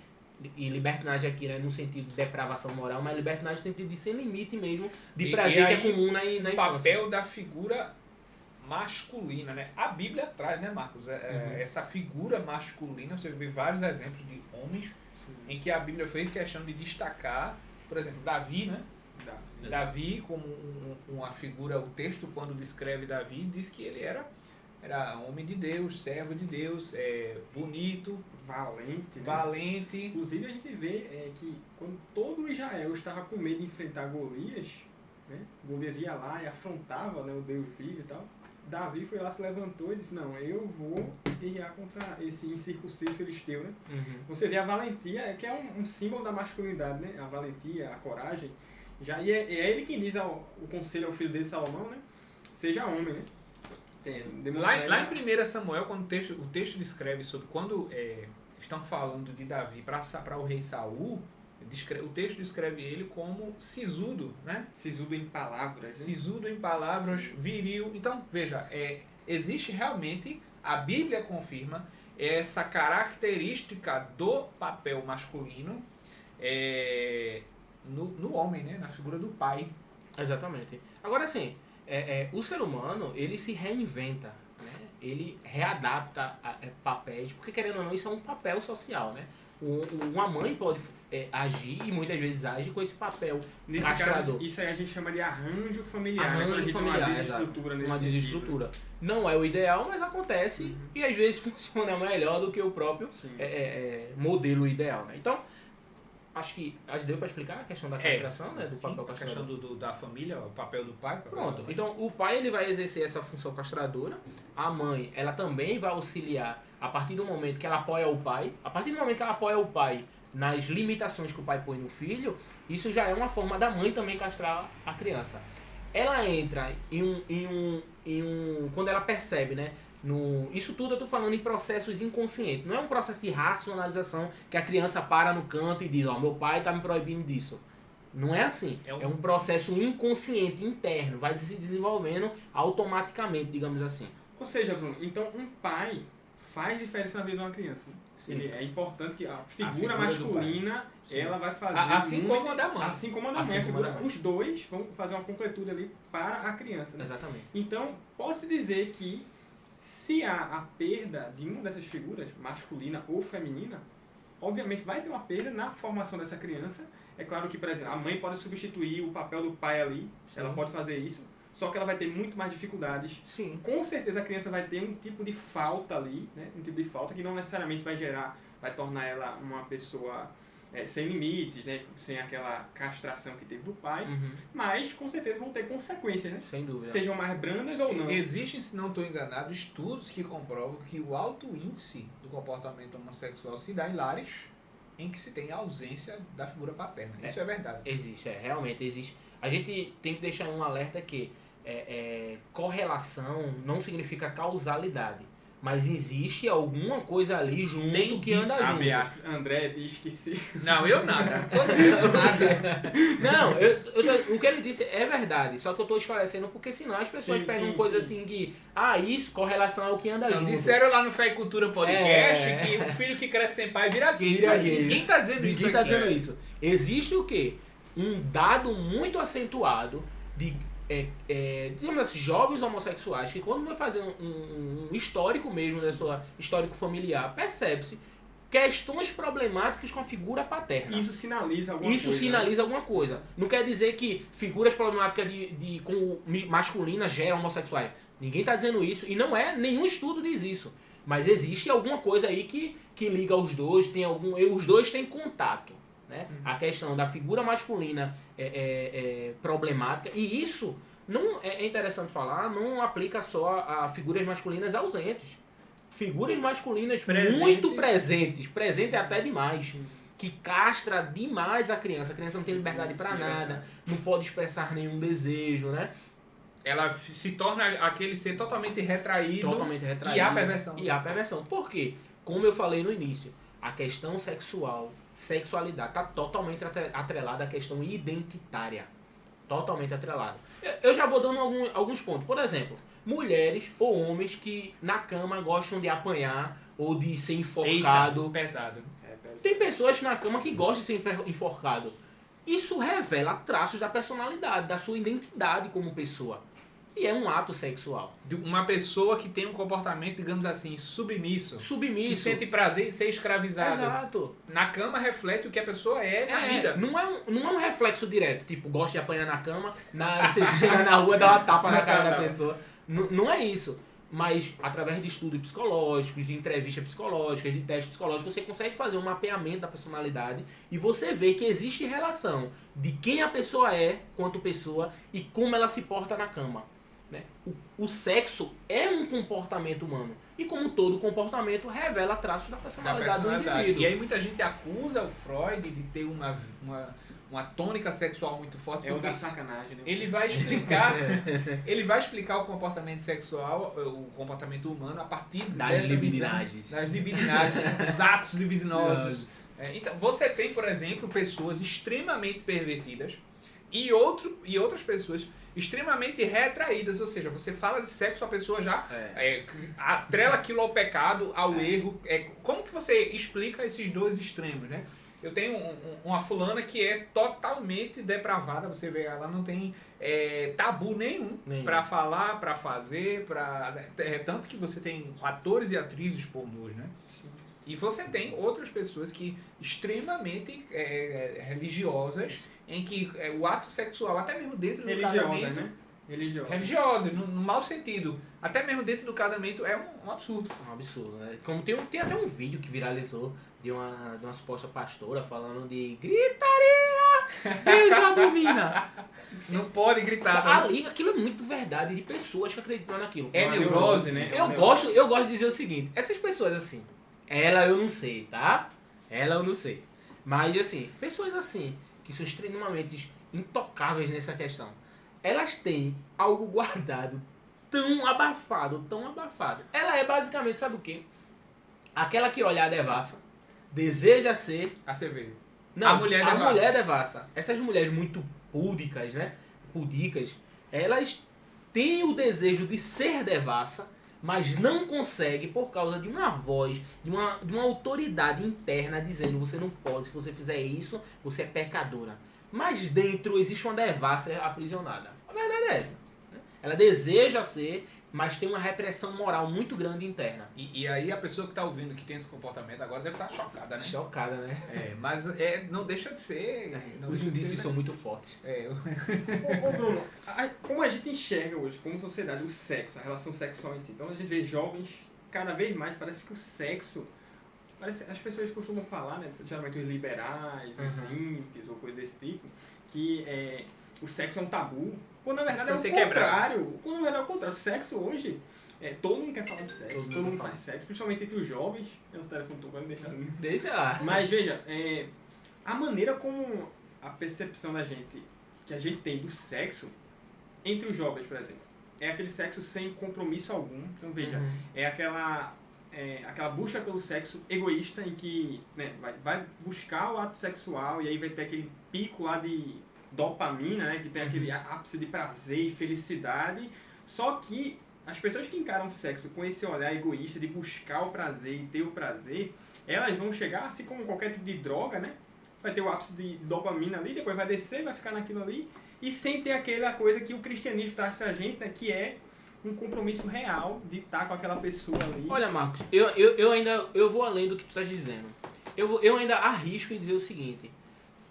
e libertinagem aqui não é no sentido de depravação moral, mas libertinagem no sentido de sem limite mesmo, de prazer que é comum na infância. O papel da figura masculina, né? A Bíblia traz, né, Marcos? Essa figura masculina, você vê vários exemplos de homens em que a Bíblia fez questão de destacar, por exemplo, Davi, né? Davi como uma figura, o texto quando descreve Davi diz que ele era homem de Deus, servo de Deus, bonito, valente. Né? Valente. Inclusive a gente vê que quando todo Israel estava com medo de enfrentar Golias, né? Golias ia lá e afrontava, né, o Deus vivo e tal. Davi foi lá, se levantou e disse, não, eu vou guerrear contra esse incircunciso filisteu, né? Você vê a valentia, que é um símbolo da masculinidade, né? A valentia, a coragem. E é ele quem diz o conselho ao filho dele, Salomão, né? Seja homem, né? Lá em 1 Samuel, quando o texto descreve sobre quando estão falando de Davi para o rei Saul, o texto descreve ele como sisudo, né? Sisudo em palavras. Né? Sisudo em palavras, viril. Então, veja, existe realmente, a Bíblia confirma essa característica do papel masculino no homem, né? Na figura do pai. Exatamente. Agora, assim, o ser humano, ele se reinventa, né? Ele readapta papéis, porque querendo ou não, isso é um papel social, né? Uma mãe pode agir, e muitas vezes age com esse papel castrador. Caso, isso aí a gente chama de arranjo familiar. Arranjo familiar, uma desestrutura. Não é o ideal, mas acontece e às vezes funciona melhor do que o próprio modelo ideal. Né? Então, acho que deu para explicar a questão da castração, né? Do papel castrador. A questão da família, o papel do pai. Pronto. Então, o pai ele vai exercer essa função castradora. A mãe, ela também vai auxiliar a partir do momento que ela apoia o pai. A partir do momento que ela apoia o pai nas limitações que o pai põe no filho, isso já é uma forma da mãe também castrar a criança. Ela entra quando ela percebe, né? Isso tudo eu tô falando em processos inconscientes. Não é um processo de racionalização que a criança para no canto e diz, meu pai tá me proibindo disso. Não é assim. É um processo inconsciente, interno. Vai se desenvolvendo automaticamente, digamos assim. Ou seja, Bruno, então um pai faz diferença na vida de uma criança. Né? É importante que a figura masculina, ela vai fazer... Assim como a da mãe. Assim como a da mãe. Os dois vão fazer uma completude ali para a criança. Né? Exatamente. Então, posso dizer que se há a perda de uma dessas figuras, masculina ou feminina, obviamente vai ter uma perda na formação dessa criança. É claro que, por exemplo, a mãe pode substituir o papel do pai ali, ela pode fazer isso, só que ela vai ter muito mais dificuldades. Sim. Com certeza a criança vai ter um tipo de falta ali, né? Um tipo de falta que não necessariamente vai tornar ela uma pessoa sem limites, né? Sem aquela castração que teve do pai, mas com certeza vão ter consequências, né? Sem dúvida. Sejam mais brandas ou não. Existem, se não estou enganado, estudos que comprovam que o alto índice do comportamento homossexual se dá em lares em que se tem a ausência da figura paterna. Isso é verdade. Existe, realmente existe. A gente tem que deixar um alerta que correlação não significa causalidade. Mas existe alguma coisa ali junto que anda junto. André diz que sim. Não, eu nada. Tô dizendo nada. Não, o que ele disse é verdade. Só que eu tô esclarecendo porque senão as pessoas pegam coisa assim que... isso, correlação é o que anda junto. Disseram lá no Fé e Cultura Podcast que o filho que cresce sem pai vira gay. Ninguém tá dizendo isso aqui. Ninguém tá dizendo isso. Existe o quê? Um dado muito acentuado de... digamos assim, jovens homossexuais que quando vai fazer um histórico mesmo, né, histórico familiar, percebe-se questões problemáticas com a figura paterna. Isso sinaliza alguma coisa. Isso sinaliza alguma coisa. Não quer dizer que figuras problemáticas com masculinas geram homossexuais. Ninguém está dizendo isso e nenhum estudo diz isso. Mas existe alguma coisa aí que liga os dois, os dois têm contato. Né? A questão da figura masculina é problemática, e isso não é interessante falar, não aplica só a figuras masculinas ausentes. Figuras masculinas muito presente até demais, que castra demais a criança não tem liberdade para nada, não pode expressar nenhum desejo, né? Ela se torna aquele ser totalmente retraído. E há perversão. Por quê? Como eu falei no início, a questão sexualidade está totalmente atrelada à questão identitária. Totalmente atrelada. Eu já vou dando alguns pontos. Por exemplo, mulheres ou homens que na cama gostam de apanhar ou de ser enforcado. Eita, pesado. Tem pessoas na cama que gostam de ser enforcado. Isso revela traços da personalidade, da sua identidade como pessoa. E é um ato sexual. De uma pessoa que tem um comportamento, digamos assim, submisso. Que sente prazer em ser escravizado. Exato. Na cama reflete o que a pessoa é na vida. Não é um reflexo direto. Tipo, gosta de apanhar na cama, você chega na rua, dá uma tapa na cara da pessoa. Não é isso. Mas, através de estudos psicológicos, de entrevistas psicológicas, de testes psicológicos, você consegue fazer um mapeamento da personalidade e você vê que existe relação de quem a pessoa é quanto pessoa e como ela se porta na cama. Né? O sexo é um comportamento humano. E como todo comportamento, revela traços da personalidade do indivíduo. E aí muita gente acusa o Freud de ter uma tônica sexual muito forte. É uma sacanagem, né? Ele vai explicar o comportamento sexual, o comportamento humano a partir das libidinagens. Das libidinagens, dos atos libidinosos. Então, você tem, por exemplo, pessoas extremamente pervertidas e outras pessoas extremamente retraídas, ou seja, você fala de sexo, a pessoa já atrela aquilo ao pecado, ao erro. Como que você explica esses dois extremos, né? Eu tenho uma fulana que é totalmente depravada, você vê, ela não tem tabu nenhum para falar, para fazer, tanto que você tem atores e atrizes pornôs, né? Sim. E você tem outras pessoas que extremamente religiosas, em que o ato sexual, até mesmo dentro do casamento... Né? Religiosa, no mau sentido. Até mesmo dentro do casamento é um absurdo. Um absurdo, né? Como tem até um vídeo que viralizou de uma suposta pastora falando de gritaria, Deus abomina. Não pode gritar. Tá? Ali, aquilo é muito verdade de pessoas que acreditam naquilo. É neurose, né? Eu gosto de dizer o seguinte, essas pessoas assim, ela eu não sei, tá? Ela eu não sei. Mas assim, pessoas assim, que são extremamente intocáveis nessa questão, elas têm algo guardado tão abafado. Ela é basicamente, sabe o quê? Aquela que olha a devassa, deseja ser... A cerveja. Não, a mulher devassa. Essas mulheres muito púdicas, né? Pudicas, elas têm o desejo de ser devassa, mas não conseguem por causa de uma voz, de uma autoridade interna dizendo você não pode, se você fizer isso, você é pecadora. Mas dentro existe uma devassa aprisionada. A verdade é essa. Né? Ela deseja ser, mas tem uma repressão moral muito grande interna. E aí a pessoa que está ouvindo que tem esse comportamento agora deve estar chocada, né? Chocada, né? Mas não deixa de ser... Os indícios são muito fortes. Ô Bruno, como a gente enxerga hoje, como sociedade, o sexo, a relação sexual em si? Então a gente vê jovens, cada vez mais, parece que o sexo... as pessoas costumam falar, né, geralmente os liberais, os ímpios ou coisa desse tipo, que o sexo é um tabu. Quando na verdade é o contrário. Quando na verdade é o contrário. O sexo hoje, todo mundo quer falar de sexo, todo mundo faz sexo, principalmente entre os jovens. Tem os telefones tocando, deixa lá. Mas veja, a maneira como a percepção que a gente tem do sexo entre os jovens, por exemplo, é aquele sexo sem compromisso algum. Então veja, é aquela busca pelo sexo egoísta em que, né, vai buscar o ato sexual e aí vai ter aquele pico lá de dopamina, né, que tem aquele ápice de prazer e felicidade. Só que as pessoas que encaram o sexo com esse olhar egoísta de buscar o prazer e ter o prazer, elas vão chegar, assim como qualquer tipo de droga, né, vai ter o ápice de dopamina ali, depois vai descer, vai ficar naquilo ali, e sem ter aquela coisa que o cristianismo traz pra gente, né, que é um compromisso real de estar com aquela pessoa ali. Olha, Marcos, eu vou além do que tu estás dizendo. Eu ainda arrisco em dizer o seguinte: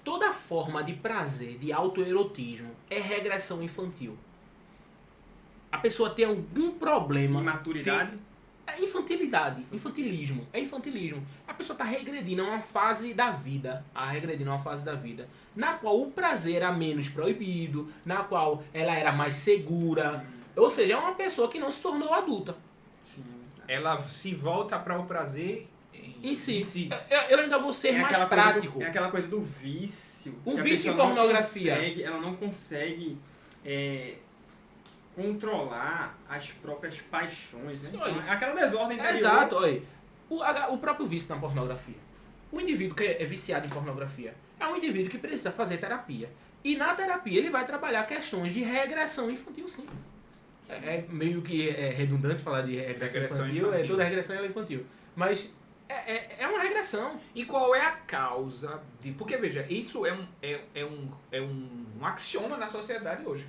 toda forma de prazer, de autoerotismo, é regressão infantil. A pessoa tem algum problema... Imaturidade? É infantilidade, infantilismo, é infantilismo. A pessoa tá regredindo a uma fase da vida, na qual o prazer era menos proibido, na qual ela era mais segura. Sim. Ou seja, é uma pessoa que não se tornou adulta Sim. Ela se volta para o prazer em si. Eu ainda vou ser mais aquela prático. coisa do, é aquela coisa do vício. O que a vício em pessoa não pornografia. ela não consegue controlar as próprias paixões, né? Sim, olha. É aquela desordem interior. Exato, olha. O próprio vício na pornografia. O indivíduo que é viciado em pornografia é um indivíduo que precisa fazer terapia. E na terapia ele vai trabalhar questões de regressão infantil, sim. É meio que redundante falar de regressão infantil. Toda regressão é infantil. Mas é uma regressão. E qual é a causa de... Porque, veja, isso é um axioma na sociedade hoje.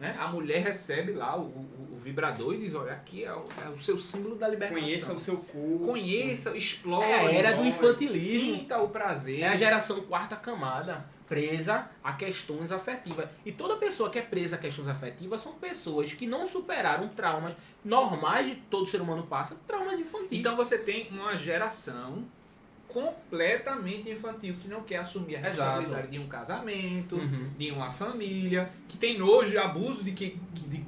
Né? A mulher recebe lá o vibrador e diz, olha, aqui é o seu símbolo da libertação. Conheça o seu corpo. Conheça, explore. É a era do infantilismo. Sinta o prazer. É a geração quarta camada, presa a questões afetivas. E toda pessoa que é presa a questões afetivas são pessoas que não superaram traumas normais de todo ser humano passa, traumas infantis. Então você tem uma geração completamente infantil que não quer assumir a responsabilidade de um casamento, de uma família, que tem nojo e abuso de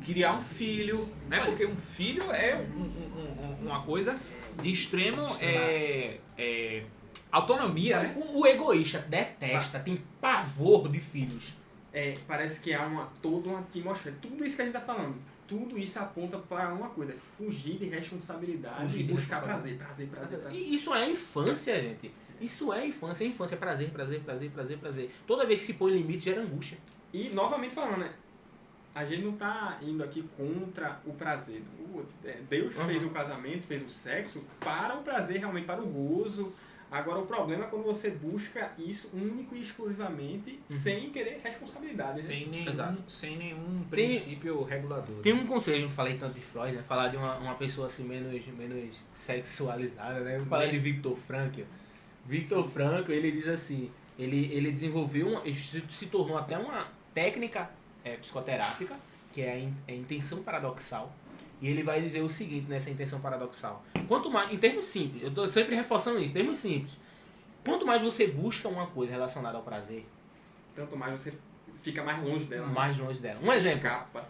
criar um filho, né? Porque um filho é uma coisa de extremo autonomia, né? O egoísta detesta, tem pavor de filhos. Parece que há toda uma atmosfera. Tudo isso que a gente está falando, tudo isso aponta para uma coisa, fugir de responsabilidade e buscar prazer. E isso é infância, gente. Isso é infância. Prazer. Toda vez que se põe limite, gera angústia. E, novamente falando, né? A gente não está indo aqui contra o prazer. Deus fez o casamento, fez o sexo para o prazer, realmente, para o gozo. Agora, o problema é quando você busca isso único e exclusivamente sem querer responsabilidade. Né? Sem nenhum princípio regulador. Tem um conselho, eu falei tanto de Freud, né? Falar de uma pessoa assim menos sexualizada, né? Vamos falar de Viktor Frankl. Viktor Frankl, ele diz assim, ele desenvolveu, se tornou até uma técnica psicoterápica, que é a intenção paradoxal. E ele vai dizer o seguinte nessa intenção paradoxal. Quanto mais, em termos simples, eu estou sempre reforçando isso, em termos simples. Quanto mais você busca uma coisa relacionada ao prazer, tanto mais você fica mais longe dela. Mais longe dela. Um exemplo.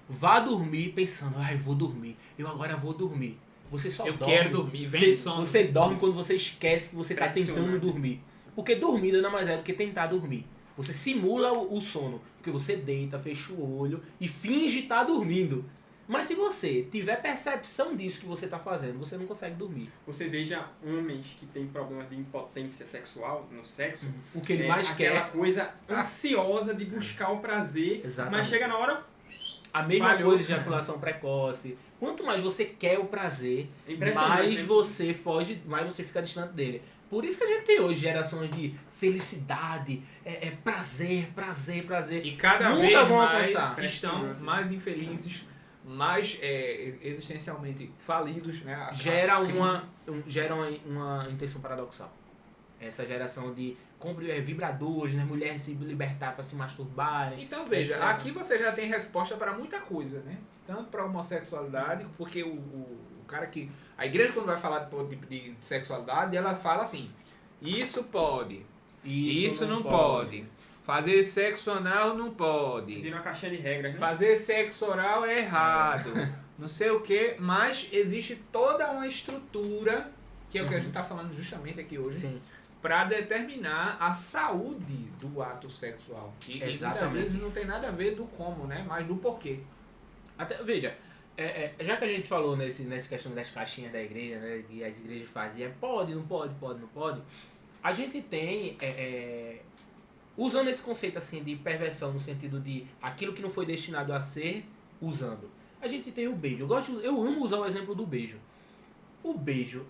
Vá dormir pensando, eu vou dormir. Eu agora vou dormir. Você só dorme. Quero dormir, vem sono. Você dorme quando você esquece que você está tentando dormir. Porque dormir nada mais é do que tentar dormir. Você simula o sono. Porque você deita, fecha o olho e finge estar dormindo. Mas se você tiver percepção disso que você está fazendo, você não consegue dormir. Você veja homens que têm problemas de impotência sexual no sexo. O que ele mais quer. Aquela coisa ansiosa de buscar o prazer. Exatamente. Mas chega na hora... A mesma coisa de ejaculação precoce. Quanto mais você quer o prazer, mais você foge, mais você fica distante dele. Por isso que a gente tem hoje gerações de felicidade, prazer. E cada Nunca vez vão mais alcançar. estão mais infelizes, mais existencialmente falidos, né? Gera uma intenção paradoxal. Essa geração de compre vibradores, né? Mulheres se libertar para se masturbarem. Então veja, aqui você já tem resposta para muita coisa, né? Tanto para a homossexualidade, porque o cara que... A igreja quando vai falar de sexualidade, ela fala assim, isso pode, isso não pode. Fazer sexo anal não pode. Vira uma caixinha de regras, né? Fazer sexo oral é errado. Não sei o que, mas existe toda uma estrutura, que é o que a gente está falando justamente aqui hoje, para determinar a saúde do ato sexual. E muitas vezes não tem nada a ver do como, né? Mas do porquê. Até, veja, já que a gente falou nessa questão das caixinhas da igreja, né? Que as igrejas faziam, pode, não pode. A gente tem... usando esse conceito assim de perversão no sentido de aquilo que não foi destinado a ser, usando. A gente tem o beijo. Eu amo usar o exemplo do beijo. O beijo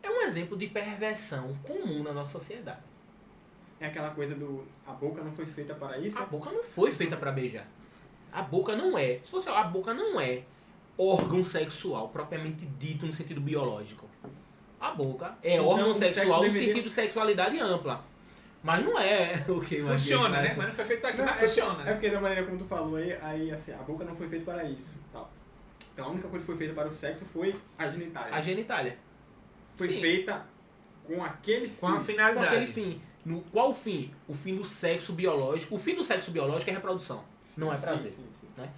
é um exemplo de perversão comum na nossa sociedade. É aquela coisa do... A boca não foi feita para isso? A boca não foi feita para beijar. A boca não é... Se fosse, a boca não é órgão sexual propriamente dito no sentido biológico. A boca é órgão sexual no sentido de sexualidade ampla. Mas não é o que... Funciona, né? Mas não foi feito para aquilo, mas funciona. É porque da maneira como tu falou aí assim, a boca não foi feita para isso. Tal. Então a única coisa que foi feita para o sexo foi a genitália. A genitália. Foi Sim. feita com aquele fim. Com a Com finalidade. aquele fim. Qual o fim? O fim do sexo biológico. O fim do sexo biológico é reprodução. Não é prazer. Sim. Né?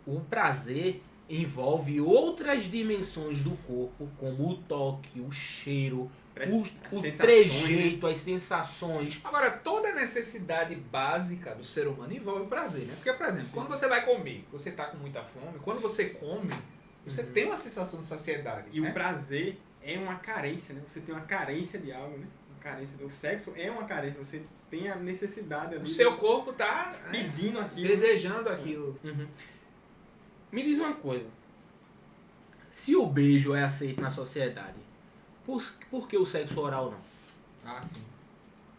O prazer envolve outras dimensões do corpo, como o toque, o cheiro, o sensações, trejeito, as sensações. Agora, toda necessidade básica do ser humano envolve prazer, né? Porque, por exemplo, quando você vai comer, você tá com muita fome, quando você come, você tem uma sensação de saciedade. E né? o prazer é uma carência, né? Você tem uma carência de algo, né? Uma carência. O sexo é uma carência. Você tem a necessidade ali. O seu corpo tá pedindo aquilo. desejando aquilo. Uhum. Me diz uma coisa. Se o beijo é aceito na sociedade, por que o sexo oral não? Ah, sim.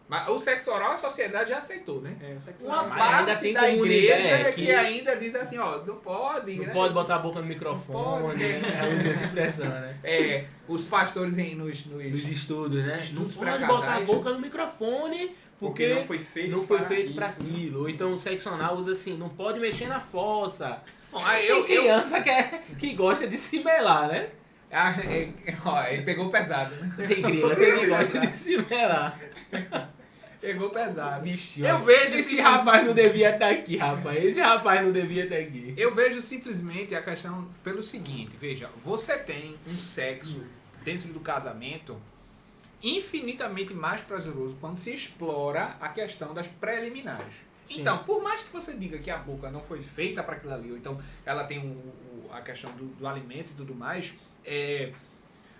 Mas o sexo oral a sociedade já aceitou, né? É, o sexo Uma Mas parte ainda tem da igreja comunidade que que ainda diz assim, ó, não pode, Não né? pode botar a boca no Não microfone, pode. né? Ela usa essa expressão, né? Os pastores nos Nos estudos, né? Nos estudos Não pra pode botar a casais. boca no microfone porque porque não foi feito não foi para feito pra isso, né? aquilo. Ou então o sexo anal usa assim, não pode mexer na fossa. Bom, aí Tem criança que gosta de se melar, né? ele pegou pesado, né? Tem criança que gosta de se melar. Pegou pesado. Bichinho. Eu vejo Esse simplesmente- rapaz não devia estar aqui, rapaz. Esse rapaz não devia estar aqui. Eu vejo simplesmente a questão pelo seguinte, veja, você tem um sexo dentro do casamento infinitamente mais prazeroso quando se explora a questão das preliminares. Sim. Então, por mais que você diga que a boca não foi feita para aquilo ali, ou então ela tem a questão do alimento e tudo mais,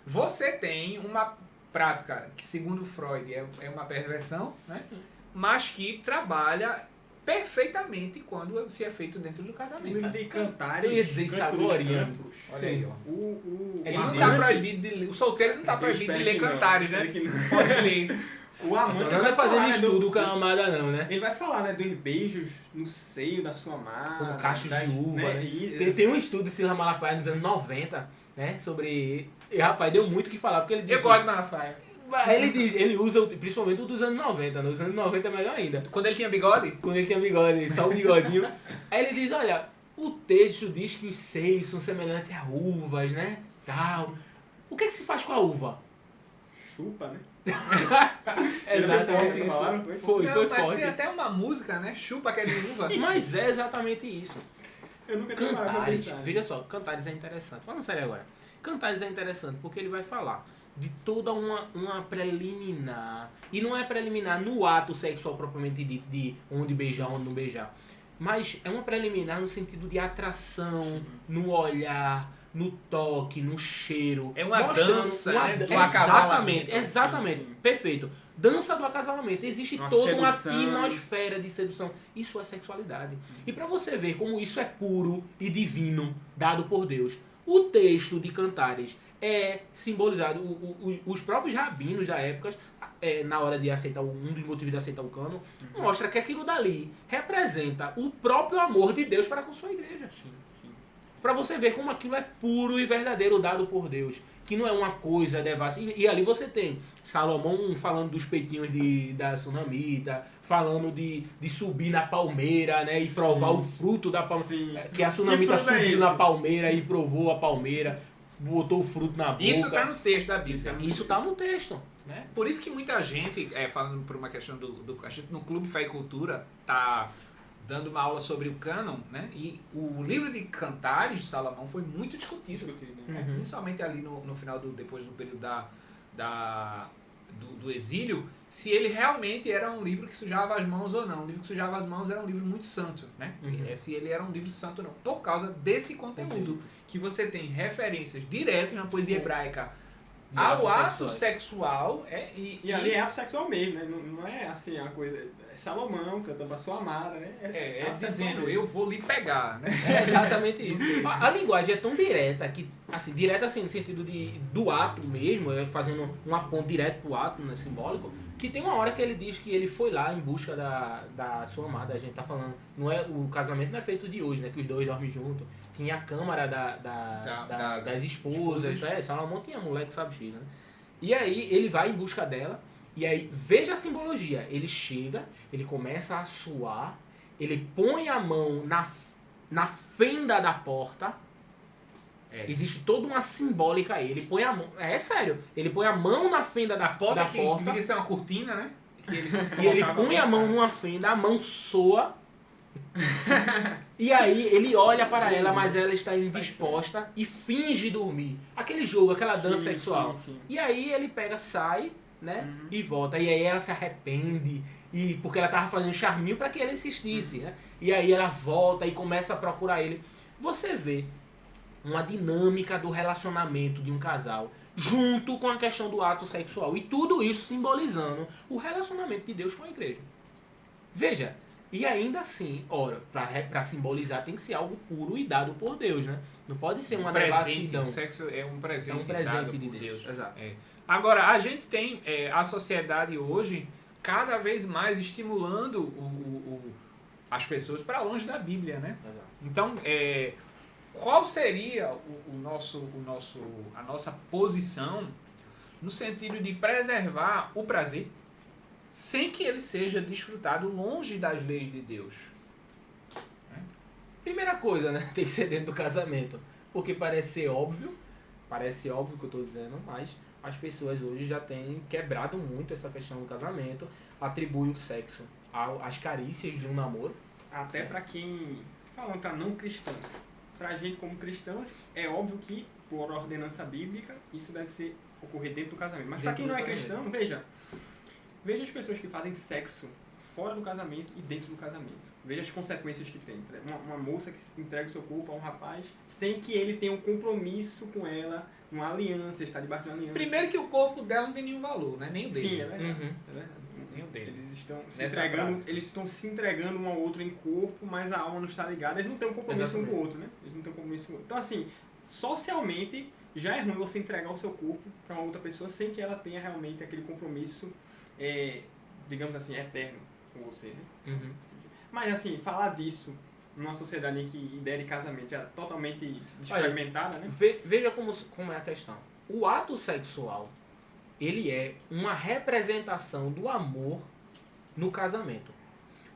você tem uma prática que, segundo Freud, é uma perversão, né? Mas que trabalha perfeitamente quando se é feito dentro do O casamento. livro de Cantares. Eu ia dizer isso Cântico dos agora, Ian. Campos. Olha aí, ó. Ele Ele não Deus. tá proibido de ler. O solteiro não tá proibido de ler cantares, né? Pode ler. O amante Então não vai é fazendo falar, né, estudo com a amada não, né? Ele vai falar, né, dos beijos no seio da sua amada. Como cachos de uva, né? E- Tem um estudo de Silas Malafaia nos anos 90, né? Sobre... E, rapaz, deu muito o que falar, porque ele disse... Eu gosto de Malafaia. Ele usa principalmente o dos anos 90, né? Os anos 90 é melhor ainda. Quando ele tinha bigode? Quando ele tinha bigode, só o bigodinho. Aí ele diz, olha, o texto diz que os seios são semelhantes a uvas, né? Tal. O que se faz com a uva? Chupa, né? Exatamente Essa palavra isso. foi Foi Não, mas forte. tem até uma música, né? Chupa que é de uva. Mas é exatamente isso. Eu nunca tinha parado pra Cantares, pensar. veja só, Cantares é interessante. Falando sério agora. Cantares é interessante porque ele vai falar de toda uma preliminar. E não é preliminar no ato sexual propriamente dito, de onde beijar, onde não beijar. Mas é uma preliminar no sentido de atração, no olhar, no toque, no cheiro. É uma mostrando dança, uma né, do Exatamente, acasalamento. exatamente. Perfeito. Dança do acasalamento. Existe Uma toda uma sedução. atmosfera de sedução. Isso é sexualidade. E para você ver como isso é puro e divino, dado por Deus, o texto de Cantares é simbolizado. Os próprios rabinos da época, na hora de aceitar, um dos motivos de aceitar o cânon, mostra que aquilo dali representa o próprio amor de Deus para com sua igreja. Para você ver como aquilo é puro e verdadeiro, dado por Deus. Que não é uma coisa devassa. E ali você tem Salomão falando dos peitinhos da Sunamita, falando de subir na palmeira, né? E provar o fruto da palmeira. Sim. Que a Sunamita fruto é subiu esse? na palmeira e provou a palmeira, botou o fruto na boca. Isso tá no texto da Bíblia. Isso tá no texto. Né? Por isso que muita gente, falando por uma questão a gente no Clube Fé e Cultura tá dando uma aula sobre o cânon, né? E o livro de Cantares de Salomão foi muito discutido. Né? Uhum. Principalmente ali no final depois do período do exílio, se ele realmente era um livro que sujava as mãos ou não. Um livro que sujava as mãos era um livro muito santo, né? Uhum. Se ele era um livro santo ou não. Por causa desse conteúdo, que você tem referências diretas na poesia hebraica De ao atos ato sexual. E ali é ato sexual mesmo, né? Não é assim a coisa. É Salomão cantando pra sua amada, né? ato sexual dizendo, mesmo. eu vou lhe pegar, né? É exatamente isso. A linguagem é tão direta que, assim, direta assim, no sentido do ato mesmo, fazendo uma ponte direto pro ato, né, simbólico, que tem uma hora que ele diz que ele foi lá em busca da sua amada. A gente tá falando, o casamento não é feito de hoje, né? Que os dois dormem juntos. Tinha a câmara das esposas. Salomão tinha mulher que sabe X, né? E aí ele vai em busca dela. E aí, veja a simbologia. Ele chega, ele começa a suar, ele põe a mão na fenda da porta, Existe toda uma simbólica aí. Ele põe a mão... É sério. Ele põe a mão na fenda da porta. Deveria ser uma cortina, né? E ele põe a mão numa fenda, a mão soa. E aí ele olha para ela, mas ela está indisposta e finge dormir. Aquele jogo, aquela dança sexual. Sim. E aí ele pega, sai, né? E volta. E aí ela se arrepende. E porque ela tava fazendo charminho para que ele insistisse, né? E aí ela volta e começa a procurar ele. Você vê uma dinâmica do relacionamento de um casal junto com a questão do ato sexual. E tudo isso simbolizando o relacionamento de Deus com a igreja. Veja, e ainda assim, ora, para simbolizar tem que ser algo puro e dado por Deus, né? Não pode ser uma devassidão. O sexo é um presente, dado de por Deus. Exato. Agora, a gente tem a sociedade hoje cada vez mais estimulando as pessoas para longe da Bíblia, né? Exato. Então, qual seria a nossa posição no sentido de preservar o prazer sem que ele seja desfrutado longe das leis de Deus? Primeira coisa, né? Tem que ser dentro do casamento. Porque parece ser óbvio o que eu estou dizendo, mas as pessoas hoje já têm quebrado muito essa questão do casamento, atribui o sexo às carícias de um namoro. Até para quem, falando para não cristãos, pra gente como cristãos, é óbvio que, por ordenança bíblica, isso deve ocorrer dentro do casamento. Mas para quem não é cristão, veja as pessoas que fazem sexo fora do casamento e dentro do casamento. Veja as consequências que tem. Uma moça que entrega o seu corpo a um rapaz sem que ele tenha um compromisso com ela, uma aliança, está debaixo de uma aliança. Primeiro que o corpo dela não tem nenhum valor, né? Nem o dele. Sim, é verdade. Uhum. É verdade. Nem o dele. Eles estão se entregando um ao outro em corpo, mas a alma não está ligada. Eles não têm um compromisso um com o outro, né? Eles não têm um compromisso com o outro. Então, assim, socialmente, já é ruim você entregar o seu corpo para uma outra pessoa sem que ela tenha realmente aquele compromisso, digamos assim, eterno com você, né? Uhum. Mas, assim, falar disso numa sociedade em que a ideia de casamento é totalmente desfragmentada, né? Veja como é a questão. O ato sexual, ele é uma representação do amor no casamento.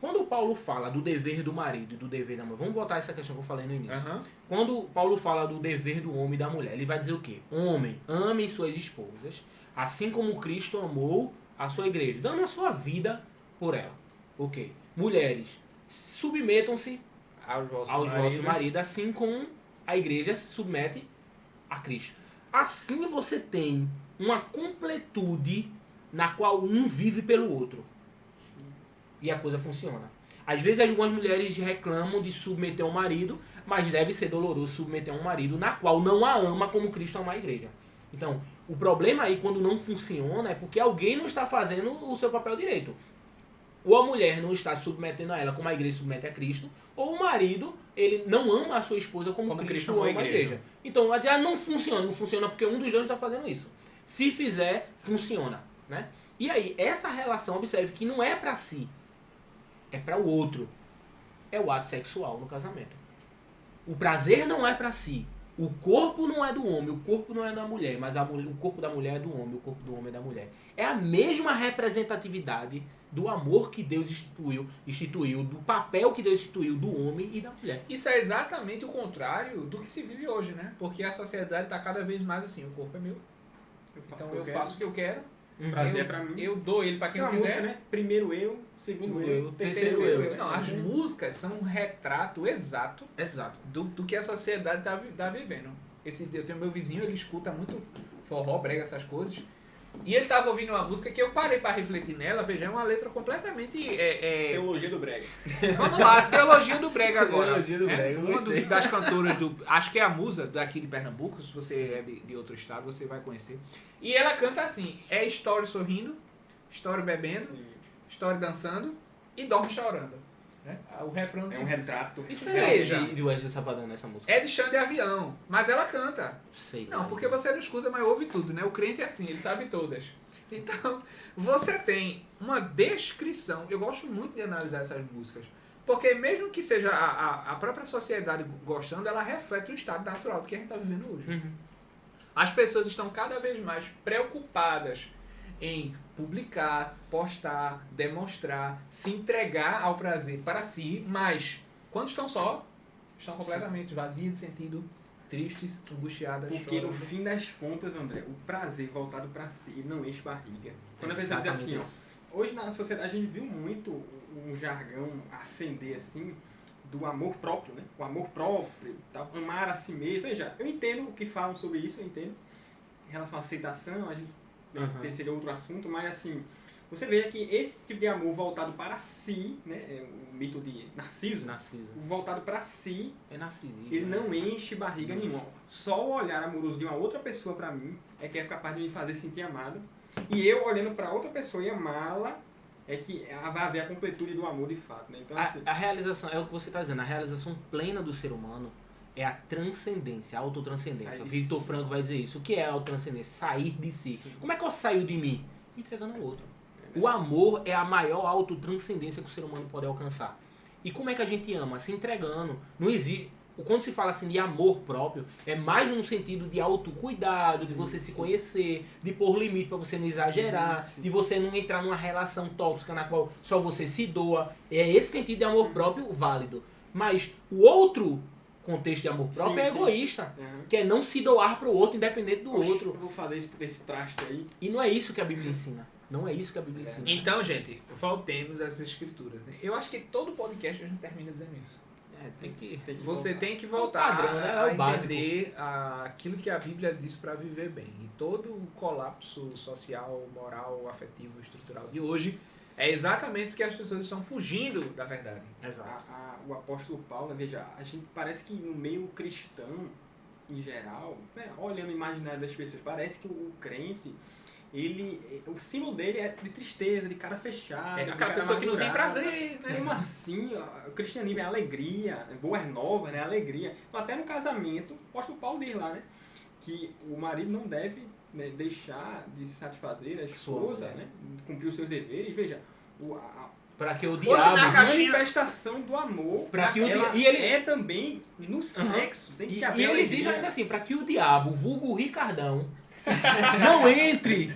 Quando Paulo fala do dever do marido e do dever da mulher, vamos voltar a essa questão que eu falei no início. Uhum. Quando Paulo fala do dever do homem e da mulher, ele vai dizer o quê? Homem, amem suas esposas, assim como Cristo amou a sua igreja, dando a sua vida por ela. Ok. Mulheres, submetam-se aos vossos maridos, assim como a igreja se submete a Cristo. Assim você tem uma completude na qual um vive pelo outro. E a coisa funciona. Às vezes algumas mulheres reclamam de submeter ao marido, mas deve ser doloroso submeter a um marido na qual não a ama como Cristo ama a igreja. Então, o problema aí quando não funciona é porque alguém não está fazendo o seu papel direito. Ou a mulher não está submetendo a ela como a igreja submete a Cristo, ou o marido, ele não ama a sua esposa como Cristo ama a igreja. Então, já não funciona porque um dos dois está fazendo isso. Se fizer, funciona, né? E aí, essa relação, observe que não é para si, é para o outro. É o ato sexual no casamento. O prazer não é para si. O corpo não é do homem, o corpo não é da mulher, mas o corpo da mulher é do homem, o corpo do homem é da mulher. É a mesma representatividade do amor que Deus instituiu, do papel que Deus instituiu do homem e da mulher. Isso é exatamente o contrário do que se vive hoje, né? Porque a sociedade está cada vez mais assim, o corpo é meu, então eu faço o que eu quero. Prazer é pra mim. Eu dou ele pra quem eu Música, quiser. né? Primeiro eu, segundo eu, terceiro eu. Né? Não, as músicas são um retrato exato Exato. do que a sociedade tá vivendo. Eu tenho meu vizinho, ele escuta muito forró, brega, essas coisas. E ele tava ouvindo uma música que eu parei pra refletir nela, veja, é uma letra completamente... Teologia do brega. Vamos lá, teologia do brega agora. Teologia do brega, Uma das cantoras acho que é a musa daqui de Pernambuco, se você é de outro estado, você vai conhecer. E ela canta assim, story sorrindo, story bebendo, story dançando e dorme chorando. Né? O refrão é um retrato. Isso Veja. de Wesley Safadão nessa música. É de chão de avião, mas ela canta. Sei. Não, porque você não escuta, mas ouve tudo, né? O crente é assim, ele sabe todas. Então, você tem uma descrição. Eu gosto muito de analisar essas músicas. Porque mesmo que seja a própria sociedade gostando, ela reflete o estado natural do que a gente está vivendo hoje. Uhum. As pessoas estão cada vez mais preocupadas em publicar, postar, demonstrar, se entregar ao prazer para si, mas quando estão só, estão completamente vazios de sentido, tristes, angustiadas, Porque no chorando. fim das contas, André, o prazer voltado pra si ele não enche barriga. Quando a pessoa diz assim, ó, hoje na sociedade a gente viu muito um jargão acender assim do amor próprio, né? O amor próprio, tal, amar a si mesmo. Veja, eu entendo o que falam sobre isso, eu entendo. Em relação à aceitação, a gente seria outro assunto, mas assim, você veja que esse tipo de amor voltado para si, né? O mito de Narciso, o voltado para si, É narcisismo. ele não enche barriga nenhuma. Só o olhar amoroso de uma outra pessoa para mim é que é capaz de me fazer sentir amado. E eu olhando para outra pessoa e amá-la é que vai haver a completude do amor de fato, né? Então, assim, A realização, é o que você está dizendo, a realização plena do ser humano é a transcendência, a autotranscendência. Victor Frankl vai dizer isso. O que é a autotranscendência? Sair de si. Como é que eu saio de mim? Me entregando ao outro. O amor é a maior autotranscendência que o ser humano pode alcançar. E como é que a gente ama? Se entregando. Não existe... Quando se fala assim de amor próprio, é mais no sentido de autocuidado, de você se conhecer, de pôr limite para você não exagerar, de você não entrar numa relação tóxica na qual só você se doa. É esse sentido de amor próprio válido. Mas o outro contexto de amor próprio é egoísta, que é não se doar para o outro, independente do outro. Eu vou fazer esse traste aí. E não é isso que a Bíblia ensina. Não é isso que a Bíblia ensina. Então, gente, voltemos a essas escrituras. Né? Eu acho que todo podcast a gente termina dizendo isso. Você tem que voltar padrão, né? É a o básico. entender aquilo que a Bíblia diz para viver bem. E todo o colapso social, moral, afetivo, estrutural de hoje é exatamente porque as pessoas estão fugindo da verdade. Exato. O apóstolo Paulo, veja, a gente parece que no meio cristão, em geral, né, olhando o imaginário das pessoas, parece que o crente, o símbolo dele é de tristeza, de cara fechada. É aquela pessoa que não tem prazer, né? Como assim? O cristianismo é alegria, boas novas, né? Alegria. Então, até no casamento, o apóstolo Paulo diz lá, né? Que o marido não deve, né, deixar de satisfazer a esposa, né? Cumprir os seus deveres. Veja, para que o Hoje diabo... na a caixinha... manifestação do amor, Pra que ela ele é também no sexo. Tem que haver ele alegria. diz ainda assim, para que o diabo, vulgo Ricardão, não entre,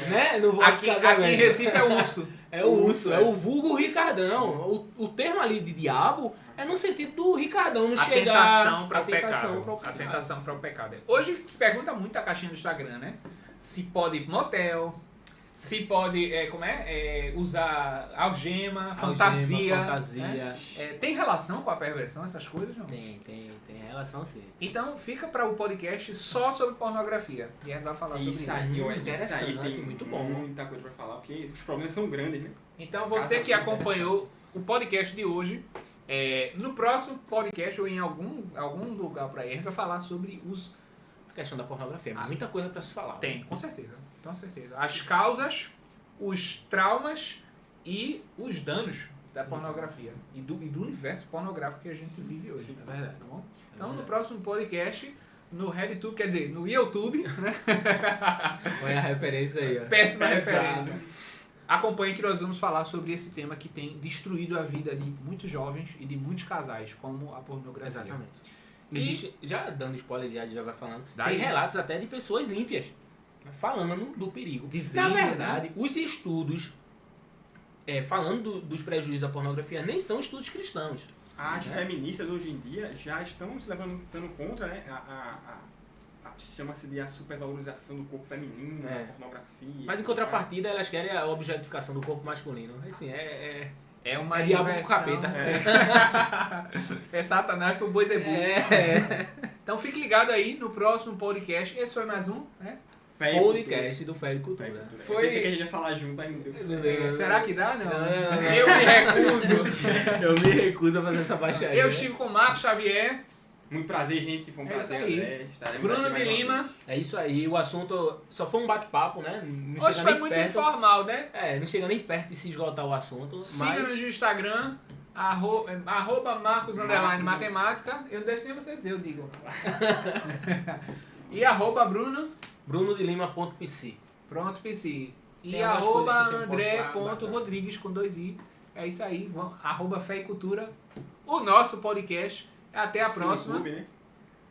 né, no vosso Aqui casamento. em Recife é o urso. É o urso, é o vulgo Ricardão. O termo ali de diabo é no sentido do Ricardão não A chegar... tentação para o tentação pecado. para o A pecado. tentação para o pecado. Hoje pergunta muito a caixinha do Instagram, né? Se pode ir pro motel, se pode usar algema, fantasia. Né? Tem relação com a perversão, essas coisas? Não? Tem relação sim. Então fica para o podcast só sobre pornografia. E a gente vai falar sobre Isso aí, olha, isso aí Interessante, tem muito bom. muita coisa pra falar, porque os problemas são grandes, né? Então você que acompanhou o podcast de hoje, no próximo podcast ou em algum lugar para ir, a gente vai falar sobre A questão da pornografia, muita coisa para se falar. Tem, com certeza. As causas, os traumas e os danos da pornografia e do universo pornográfico que a gente vive hoje. É verdade. Tá bom? Então, no próximo podcast, no RedTube, quer dizer, no YouTube, né? Olha a referência aí, ó. Péssima referência. Acompanhe que nós vamos falar sobre esse tema que tem destruído a vida de muitos jovens e de muitos casais, como a pornografia. Exatamente. Existe, já dando spoiler, já vai falando, Daí, tem relatos até de pessoas ímpias falando do perigo. Dizendo, Na verdade, os estudos falando dos prejuízos da pornografia nem são estudos cristãos. As feministas hoje em dia já estão se levantando contra, né? Chama-se de a supervalorização do corpo feminino, da pornografia. Mas em contrapartida, elas querem a objetificação do corpo masculino. Assim, é uma diabo com diversão. capeta. É Satanás pro boi zebu. Então fique ligado aí no próximo podcast. Esse foi mais um, né? Podcast do Fé e Cultura. Foi... Pensei que a gente ia falar junto ainda. Será que dá? Não. Não. Eu me recuso. Eu me recuso a fazer essa baixaria. Eu estive com o Marcos Xavier. Muito prazer, gente. Foi um prazer. Isso aí. André. Estaremos Bruno aqui de mais uma Lima. vez. É isso aí, o assunto só foi um bate-papo, né? Não Hoje chega foi nem muito perto, informal, né? não chega nem perto de se esgotar o assunto. Siga-nos mas... no Instagram, arroba Marcos_Matemática. Eu não deixo nem você dizer, eu digo. E arroba BrunoDeLima.pc. Pronto, PC. E Tem algumas arroba coisas que você pode falar, André.Rodrigues com 2i. É isso aí. Arroba Fé e Cultura. O nosso podcast. Até a próxima. Clube, né?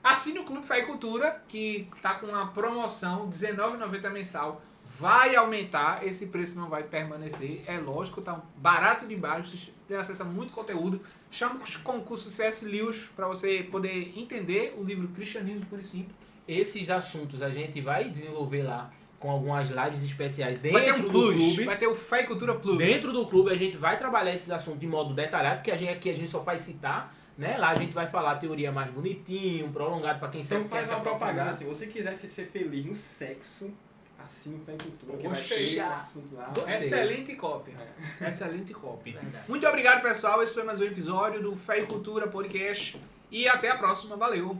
Assine o Clube Fé e Cultura, que tá com uma promoção R$19,90 mensal vai aumentar, esse preço não vai permanecer, é lógico, tá barato demais, vocês têm acesso a muito conteúdo. Chama com o curso C.S. Lewis para você poder entender o livro Cristianismo Puro e Simples. Esses assuntos a gente vai desenvolver lá com algumas lives especiais dentro Vai ter um do plus, clube. vai ter o Fé e Cultura Plus. Dentro do clube a gente vai trabalhar esses assuntos de modo detalhado, porque aqui a gente só faz citar, né? Lá a gente vai falar a teoria mais bonitinho, prolongado para quem Então sempre faz quer uma se aprofundar. propaganda, se você quiser ser feliz no sexo, assine o Fé e Cultura, que vai Gostei. ter assunto lá. Gostei. Excelente cópia. Excelente cópia. Verdade. Muito obrigado, pessoal. Esse foi mais um episódio do Fé e Cultura Podcast. E até a próxima. Valeu.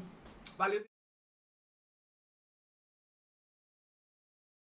Valeu.